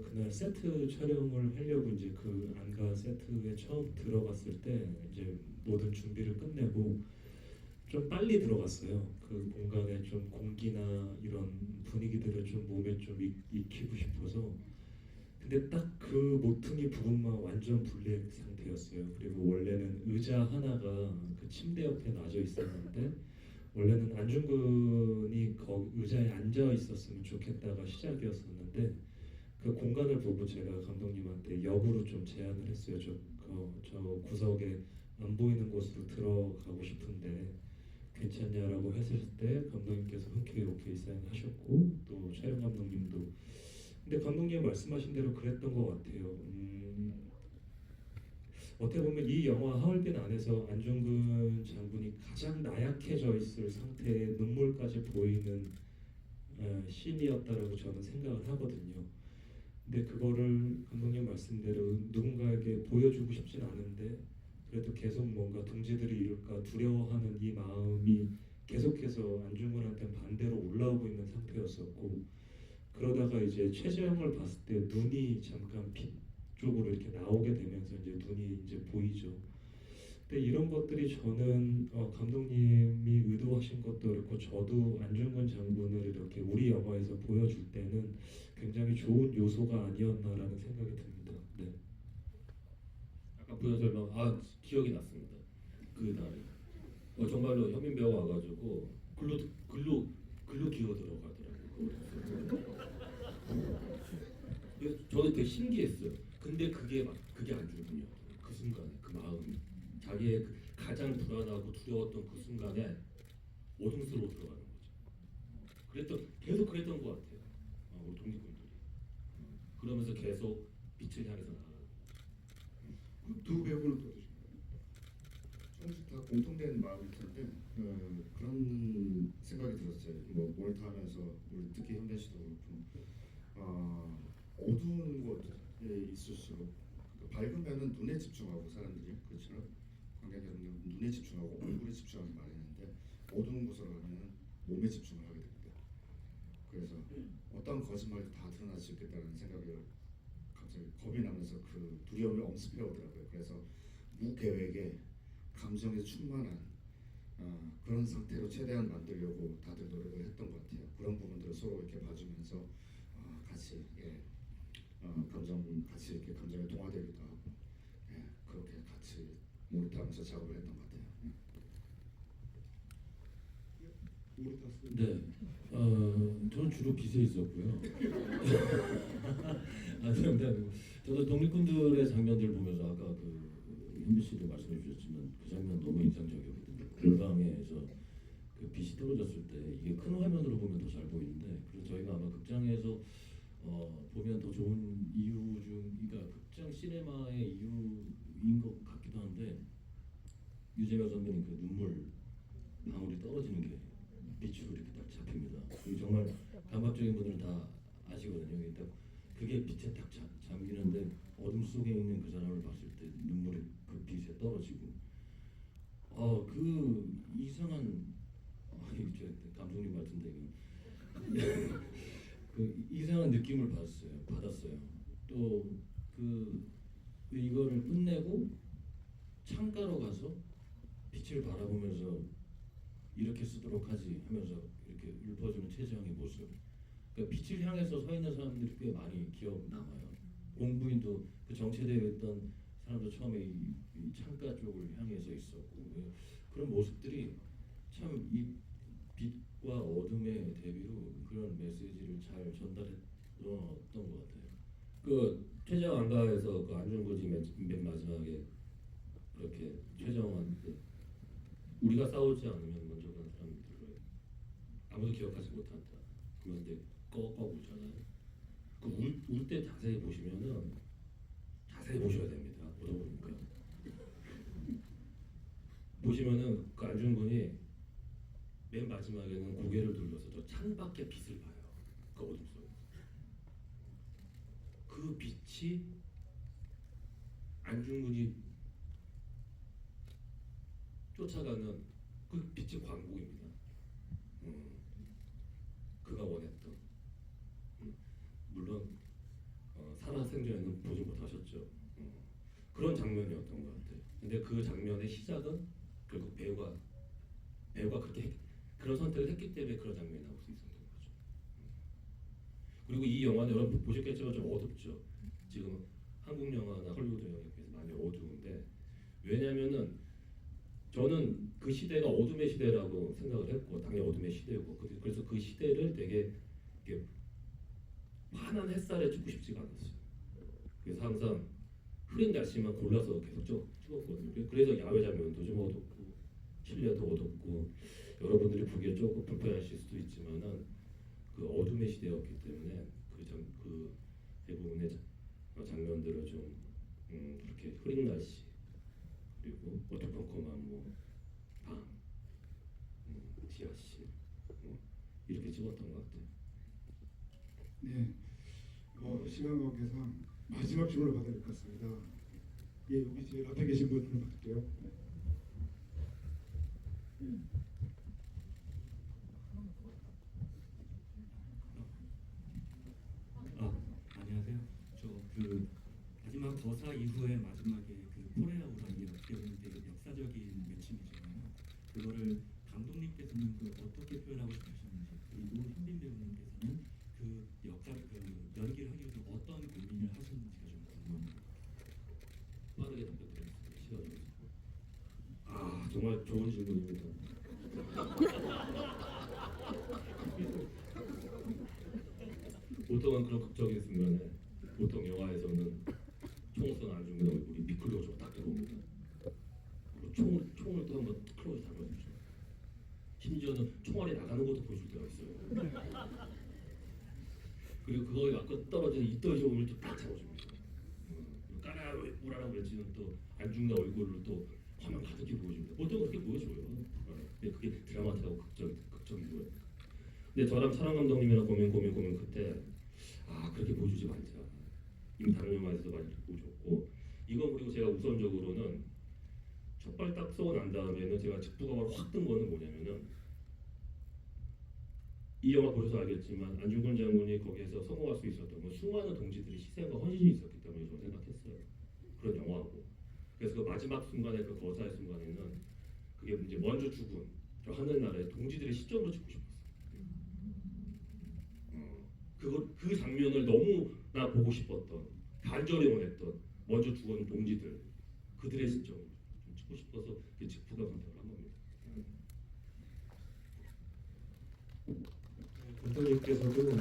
그날 세트 촬영을 하려고 이제 그 안가 세트에 처음 들어갔을 때 이제 모든 준비를 끝내고 좀 빨리 들어갔어요. 그 공간에 좀 공기나 이런 분위기들을 좀 몸에 좀 익히고 싶어서. 근데 딱 그 모퉁이 부분만 완전 분리된 상태였어요. 그리고 원래는 의자 하나가 그 침대 옆에 놔져 있었는데 원래는 안중근이 거 의자에 앉아 있었으면 좋겠다가 시작이었었는데 그 공간을 보고 제가 감독님한테 역으로 좀 제안을 했어요. 저 구석에 안 보이는 곳으로 들어가고 싶은데 괜찮냐라고 했을 때 감독님께서 흔쾌히 오케이 사인하셨고 또 촬영 감독님도 근데 감독님 말씀하신 대로 그랬던 것 같아요. 어떻게 보면 이 영화 하얼빈 안에서 안중근 장군이 가장 나약해져 있을 상태의 눈물까지 보이는 씬이었다라고 저는 생각을 하거든요. 근데 그거를 감독님 말씀대로 누군가에게 보여주고 싶진 않은데 그래도 계속 뭔가 동지들이 이럴까 두려워하는 이 마음이 계속해서 안중근한테 반대로 올라오고 있는 상태였었고 그러다가 이제 최재형을 봤을 때 눈이 잠깐 빛 쪽으로 이렇게 나오게 되면서 이제 눈이 이제 보이죠. 근데 이런 것들이 저는 감독님이 의도하신 것도 그렇고 저도 안중근 장군을 이렇게 우리 영화에서 보여줄 때는 굉장히 좋은 요소가 아니었나라는 생각이 듭니다. 네. 아까 부연 설명 기억이 났습니다. 그 날이 정말로 현민 배우가 와가지고 글로 기어 들어가더라고요. 그래서 저는 되게 신기했어요. 근데 그게 안중근이었어요. 그 순간에 그 마음이 자기의 그 가장 불안하고 두려웠던 그 순간에 어둠 속으로 들어가는 거죠. 계속 그랬던 것 같아요. 우리 독립군들이. 그러면서 계속 빛을 향해서 나아가는. 두 배우는 또 어떠신가요? 조금씩 다 공통된 마음일 텐데 그런 생각이 들었어요. 뭐 모니터 하면서 우리 특히 현대 씨도 그렇고 어두운 곳에 있을수록 밝으면은 눈에 집중하고 사람들이 그렇죠. 관객여러분 눈에 집중하고 얼굴에 집중하기 마련인데 어두운 곳으로 가면은 몸에 집중을 하게 됩니다. 그래서 어떤 거짓말도 다 드러날 수 있겠다는 생각을 갑자기 겁이 나면서 그 두려움이 엄습해 오더라고요. 그래서 무계획에 감정에 충만한 그런 상태로 최대한 만들려고 다들 노력을 했던 것 같아요. 그런 부분들을 서로 이렇게 봐주면서 같이 같이 이렇게 감정에 동화되기도 하고 그렇게 같이 모니터하면서 작업을 했던 것 같아요. 모니터 쓰 네, 저는 주로 빛에 있었고요. 농담이고 저도 독립군들의 장면들을 보면서 아까 그 현미 씨도 말씀해 주셨지만 그 장면 너무 인상적이었거든요. 골방에서 그 빛이 떨어졌을 때 이게 큰 화면으로 보면 더 잘 보이는데 그래서 저희가 아마 극장에서 보면 더 좋은 이유 중, 그러니까 극장 시네마의 이유인 것 같기도 한데 유재명 선배님 그 눈물 방울이 떨어지는 게 빛으로 이렇게 딱 잡힙니다. 그리고 정말 감각적인 분들은 다 아시거든요. 이게 딱 그게 빛에 딱 잠기는데 어둠 속에 있는 그 사람을 봤을 때 눈물이 그 빛에 떨어지고 그 이상한 이거 제 감독님 같은데 그 이상한 느낌을 받았어요. 또 그 이거를 끝내고 창가로 가서 빛을 바라보면서 이렇게 쓰도록 하지 하면서 이렇게 읊어주는 최재형의 모습. 그러니까 빛을 향해서 서 있는 사람들이 꽤 많이 기억 남아요. 공부인도 그 정체되어 있던 사람도 처음에 이 창가 쪽을 향해서 있었고 그런 모습들이 참 이 빛과 어둠의 대비로 그런 메시지를 잘 전달했던 것 같아요. 그 최재형 안가에서 그 안중근이 맨 마지막에 그렇게 최재형한테 우리가 싸우지 않으면 먼저 간 사람들을 아무도 기억하지 못한다. 그러면서 이제 꺼꺼 울잖아요. 그 울 때 자세히 보시면은 자세히 보셔야 됩니다. 울어보니까 보시면은 그 안중근이 맨 마지막에는 고개를 돌려서 저 창밖에 빛을 봐요. 그 어둠 속에 그 빛이 안중근이 쫓아가는 그 빛이 광복입니다. 그가 원했던 물론 살아생전에는 보지 못하셨죠. 그런 장면이었던 것 같아요. 근데 그 장면의 시작은 결국 배우가 그렇게 그런 선택을 했기 때문에 그런 장면이 나올 수 있었던 거죠. 그리고 이 영화는 여러분 보셨겠지만 좀 어둡죠. 지금 한국 영화나 헐리우드 영화에 비해서 많이 어두운데 왜냐면은 저는 그 시대가 어둠의 시대라고 생각을 했고 당연히 어둠의 시대고 그래서 그 시대를 되게 이렇게 환한 햇살에 찍고 싶지가 않았어요. 그래서 항상 흐린 날씨만 골라서 계속 찍었거든요. 그래서 야외 장면도 좀 어둡고 실내도 어둡고 여러분들이 보기에 조금 불편하실 수도 있지만은 그 어둠의 시대였기 때문에 그 대부분의 장면들을 좀 그렇게 흐린 날씨 그리고 어두컴컴한 방, 지하실 이렇게 찍었던 것 같아요. 네, 시간 관계상 마지막 질문을 받아야 될 것 같습니다. 예, 여기 제일 앞에 계신 분을 받을게요. 네. 안녕하세요. 저 그 마지막 거사 이후에 마지막에 그 포레아우라는 게 어떻게 보면 되게 역사적인 외침이잖아요. 그거를 감독님께서는 그 어떻게 표현하고 싶으셨는지 그리고 현빈 배우님께서는 그 역사를 그 연기를 하기 위해서 어떤 고민을 하셨는지가 좀 궁금합니다. 빠르게 답변드리겠습니다. 시간이 정말 좋은 질문입니다. 보통은 그런 극적인 순간에 보통 영화에서는 총을 쏜 안중근 얼굴이 미끌려서 딱 들어옵니다. 그리고 총을 또 한번 클로즈 잡아주죠. 심지어는 총알이 나가는 것도 보여줄 때가 있어요. 그리고 그거에 맞고 떨어지는 이떨 조음을 또 딱 잡아줍니다. 까라 우라라고 외치는 또 안중근 얼굴을 또 화면 가득히 보여줍니다. 보통 그렇게 보여줘요. 근데 그게 드라마틱하고 극적이고요. 근데 저랑 촬영 감독님이랑 고민 그때 그렇게 보여주지 말자. 이미 다른 영화에서도 많이 보여줬고 이건 그리고 제가 우선적으로는 첫발 딱 쏘고 난 다음에는 제가 직부가 바로 확 뜬 거는 뭐냐면은 이 영화 보셔서 알겠지만 안중근 장군이 거기에서 성공할 수 있었던 건 수많은 동지들이 희생과 헌신이 있었기 때문에 저는 생각했어요. 그런 영화고. 그래서 그 마지막 순간에 그 거사의 순간에는 그게 이제 먼저 죽은 저 하늘나라의 동지들의 시점으로 찍고 싶었어요. 그 장면을 너무나 보고 싶었던 간절히 원했던 먼저 죽은 동지들 그들의 시점으로 좀 찍고 싶어서 그 직부가 선택을 한 겁니다. 감독님께서도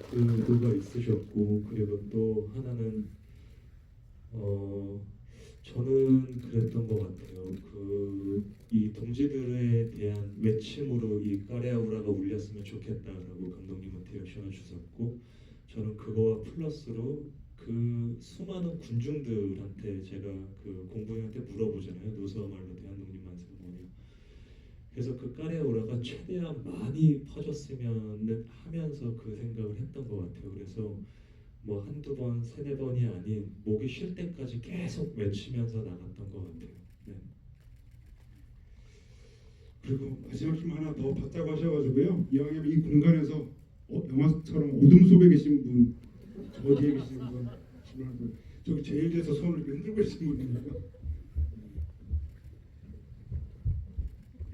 그 의도가 있으셨고 그리고 또 하나는 저는 그랬던 것 같아요. 이 동지들에 대한 외침으로 이 까레아우라가 울렸으면 좋겠다라고 감독님은 디렉션을 주셨고 저는 그거와 플러스로 그 수많은 군중들한테 제가 그 공부형한테 물어보잖아요. 노서와 말로 대한독립 만세가 뭐냐. 그래서 그 까레아우라가 최대한 많이 퍼졌으면 하면서 그 생각을 했던 것 같아요. 그래서 뭐 한두 번, 세네 번이 아닌 목이 쉴 때까지 계속 외치면서 나갔던 것 같아요. 네. 그리고 마지막 힘 하나 더 받자고 하셔가지고요. 이왕이면 이 공간에서 영화처럼 어둠 속에 계신 분, 저 뒤에 계신 분, 저기 제일 뒤에서 손을 이렇게 흔들고 계신 분이니까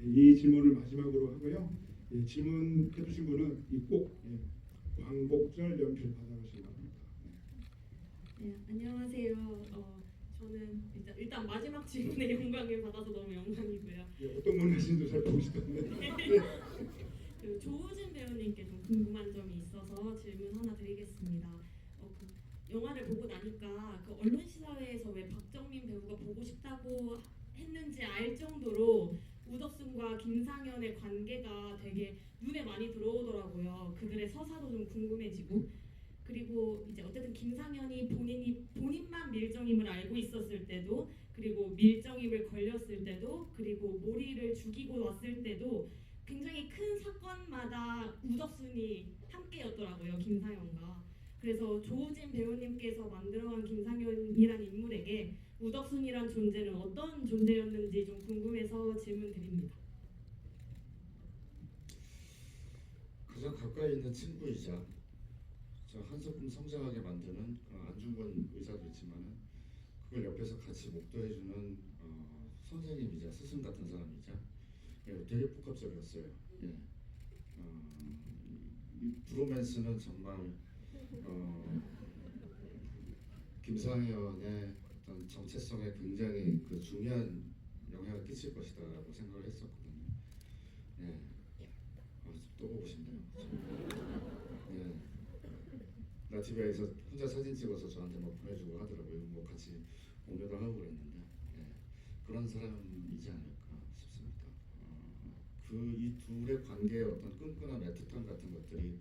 이 질문을 마지막으로 하고요. 질문해 주신 분은 꼭 광복절 연필 받아가시기 바랍니다. 네, 안녕하세요. 저는 일단 마지막 질문에 영광을 받아서 너무 영광이고요. 어떤 분 하시는지 잘 모르시던데. 그 조우진 배우님께 좀 궁금한 점이 있어서 질문 하나 드리겠습니다. 그 영화를 보고 나니까 그 언론 시사회에서 왜 박정민 배우가 보고 싶다고 했는지 알 정도로 우덕순과 김상현의 관계가 되게 눈에 많이 들어오더라고요. 그들의 서사도 좀 궁금해지고 그리고 이제 어쨌든 김상현이 본인만 밀정임을 알고 있었을 때도 그리고 밀정임을 걸렸을 때도 그리고 모리를 죽이고 왔을 때도 굉장히 큰 사건마다 우덕순이 함께였더라고요. 김상현과. 그래서 조우진 배우님께서 만들어간 김상현이라는 인물에게 우덕순이란 존재는 어떤 존재였는지 좀 궁금해서 질문드립니다. 가장 가까이 있는 친구이자 저 한 소끔 성장하게 만드는 그런 안중근 의사도 있지만은 그걸 옆에서 같이 목도해주는 선생님이자 스승 같은 사람이자 되게 복합적이었어요. 이 브로맨스는 정말 김상현의 어떤 정체성에 굉장히 그 중요한 영향을 끼칠 것이다라고 생각을 했었거든요. 또 보고 싶네요. 라티비아에서 혼자 사진 찍어서 저한테 막 보내주고 하더라고요. 뭐 같이 공유도 하고 그랬는데 그런 사람이지 않을까 싶습니다. 이 둘의 관계의 어떤 끈끈한 애틋함 같은 것들이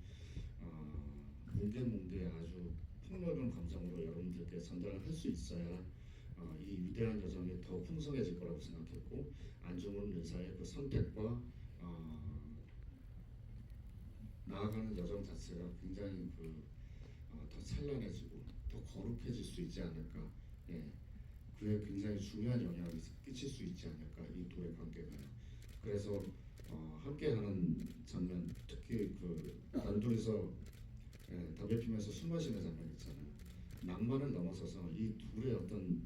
뭉게뭉게 아주 폭넓은 감정으로 여러분들께 전달을 할 수 있어야 이 위대한 여정이 더 풍성해질 거라고 생각했고 안중근 의사의 그 선택과 나아가는 여정 자체가 굉장히 더 찬란해지고 더 거룩해질 수 있지 않을까. 그에 굉장히 중요한 영향을 끼칠 수 있지 않을까 이 둘의 관계가요. 그래서 함께하는 장면, 특히 그 단둘이서 담배 피면서 술 마시는 장면 있잖아요. 낭만을 넘어서서 이 둘의 어떤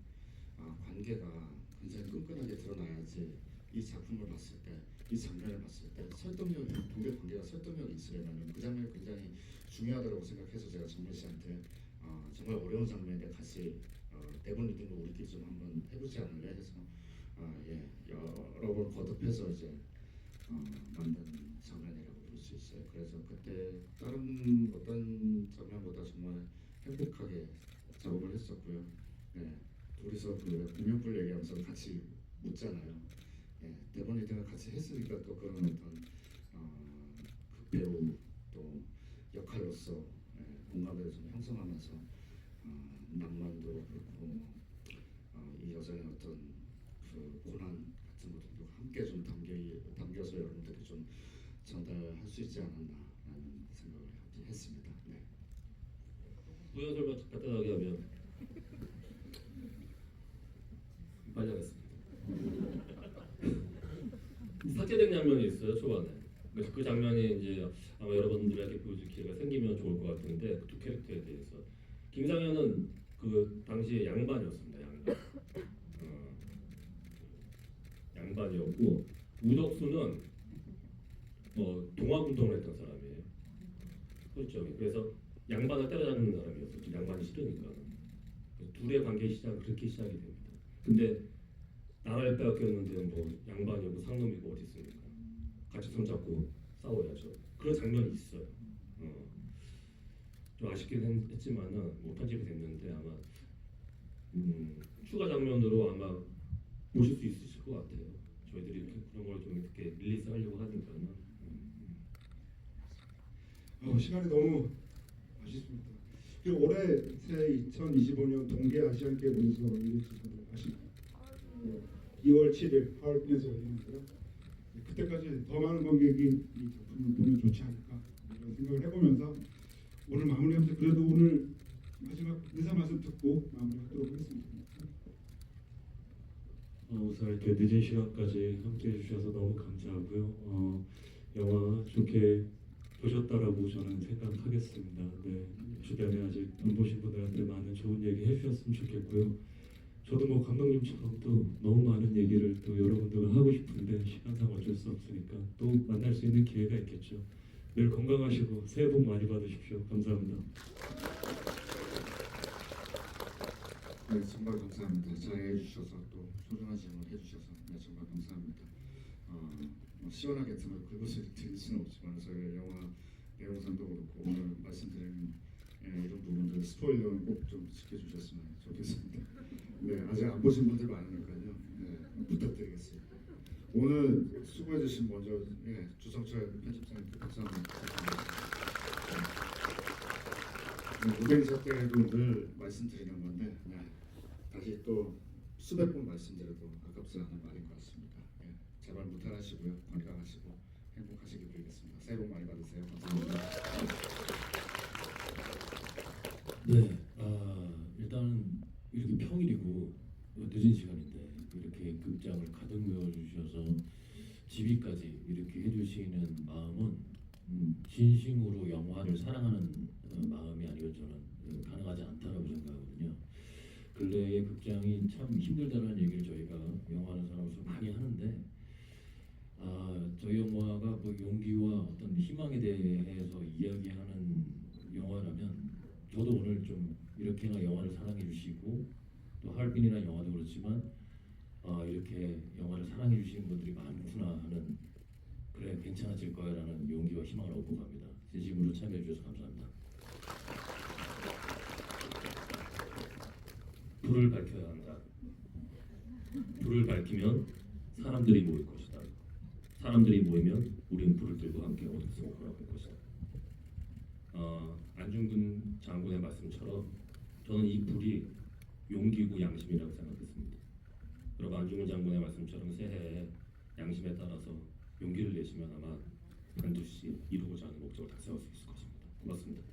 관계가 굉장히 끈끈하게 드러나야지 이 작품을 봤을 때, 이 장면을 봤을 때 설득력이, 둘의 관계가 설득력이 있으려면 그 장면이 굉장히 중요하다고 생각해서 제가 정민 씨한테 정말 어려운 장면인데 같이 대본 리딩도 우리끼리 좀 한번 해보지 않을래 해서 여러 번 거듭해서 이제 만든 장면이라고 볼 수 있어요. 그래서 그때 다른 어떤 장면보다 정말 행복하게 작업을 했었고요. 둘이서 그 공연불 얘기하면서 같이 웃잖아요. 대본 리딩을 같이 했으니까 또 그런 어떤 그 배우 또 역할로서 공감을 좀 형성하면서 낭만도 그렇고 이 여자의 어떤 그 고난 같은 것들도 함께 좀 담겨서 여러분들이 좀 전달할 수 있지 않았나라는 생각을 했습니다. 네. 부연설만 간단하게 하면 빨리 하겠습니다. 삭제된 장면이 있어요 초반에. 그래서 그 장면이 이제 아마 여러분들에게 보여줄 기회가 생기면 좋을 것 같은데 그 두 캐릭터에 대해서 김상현은 그 당시에 양반이었습니다. 양반이었고 우덕수는 동아운동을 했던 사람이에요. 설정이. 그래서 양반을 때려잡는 사람이었어요. 양반이 싫으니까. 둘의 관계 그렇게 시작이 됩니다. 근데 나라를 빼앗겼는데 뭐 양반이고 상놈이고 어디 있습니까? 같이 손잡고 싸워야죠. 그런 장면이 있어요. 좀 아쉽긴 했지만은 뭐 편집이 됐는데 아마 추가 장면으로 아마 보실 수 있으실 것 같아요. 저희들이 그런 걸 좀 이렇게 릴리스 하려고 하니까는. 시간이 너무 아쉽습니다. 그리고 올해 새 2025년 동계 아시안 게임에서 아시나요? 2월 7일 하얼빈에서 열리는데요. 그때까지 더 많은 관객이 이 작품을 보면 좋지 않을까 이런 생각을 해보면서 오늘 마무리하면서 그래도 오늘 마지막 인사 말씀 듣고 마무리하도록 하겠습니다. 우선 이렇게 늦은 시간까지 함께 해주셔서 너무 감사하고요. 영화 좋게 보셨다라고 저는 생각하겠습니다. 네, 주변에 아직 안 보신 분들한테 많은 좋은 얘기 해주셨으면 좋겠고요. 저도 뭐 감독님처럼 또 너무 많은 얘기를 또 여러분들과 하고 싶은데 시간상 어쩔 수 없으니까 또 만날 수 있는 기회가 있겠죠. 늘 건강하시고 새해 복 많이 받으십시오. 감사합니다. 네, 정말 감사합니다. 잘해 주셔서 또 소중한 질문 해주셔서 네, 정말 감사합니다. 뭐 시원하게 정말 그것을 드릴 수는 없지만 저희 영화 배우상도 그렇고 오늘 말씀드린 이런 부분들 스포일러는 꼭 좀 지켜주셨으면 좋겠습니다. 네, 아직 안 보신 분들 많으니까요. 네, 부탁드리겠습니다. 오늘 수고해주신 먼저 주성철 편집장님께 박수 한번 부탁드립니다. 무뱅샷 때도 늘 말씀드리는 건데 다시 또 수백 번 말씀드려도 아깝지 않은 말인 것 같습니다. 제발 무탈하시고요, 건강하시고 행복하시길 빌겠습니다. 새해 복 많이 받으세요. 감사합니다. 네, 일단은 이렇게 평일이고 늦은 시간인데 이렇게 극장을 가득 메워주셔서 지휘까지 이렇게 해주시는 마음은 진심으로 영화를 사랑하는 마음이 아니면 저는 가능하지 않다고 생각하거든요. 근래에 극장이 참 힘들다는 얘기를 저희가 영화하는 사람으로서 많이 하는데 저희 영화가 뭐 용기와 어떤 희망에 대해서 이야기하는 영화라면 저도 오늘 좀 이렇게나 영화를 사랑해 주시고 또 하얼빈이라는 영화도 그렇지만 이렇게 영화를 사랑해 주시는 분들이 많구나 하는 그래 괜찮아질 거야라는 용기와 희망을 얻고 갑니다. 진심으로 참여해 주셔서 감사합니다. 불을 밝혀야 한다. 불을 밝히면 사람들이 모일 것이다. 사람들이 모이면 우린 불을 들고 함께 어둠속으로 걸어갈 것이다. 안중근 장군의 말씀처럼 저는 이 불이 용기고 양심이라고 생각했습니다. 여러분 안중근 장군의 말씀처럼 새해에 양심에 따라서 용기를 내시면 아마 반드시 이루고자 하는 목적을 달성할 수 있을 것입니다. 고맙습니다.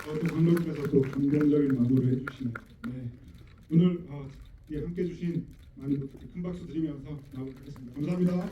또 감독님께서 또 감동적인 마무리를 해주시네요. 네, 오늘 함께 해주신 많은 분들께 큰 박수 드리면서 마무리하겠습니다. 감사합니다.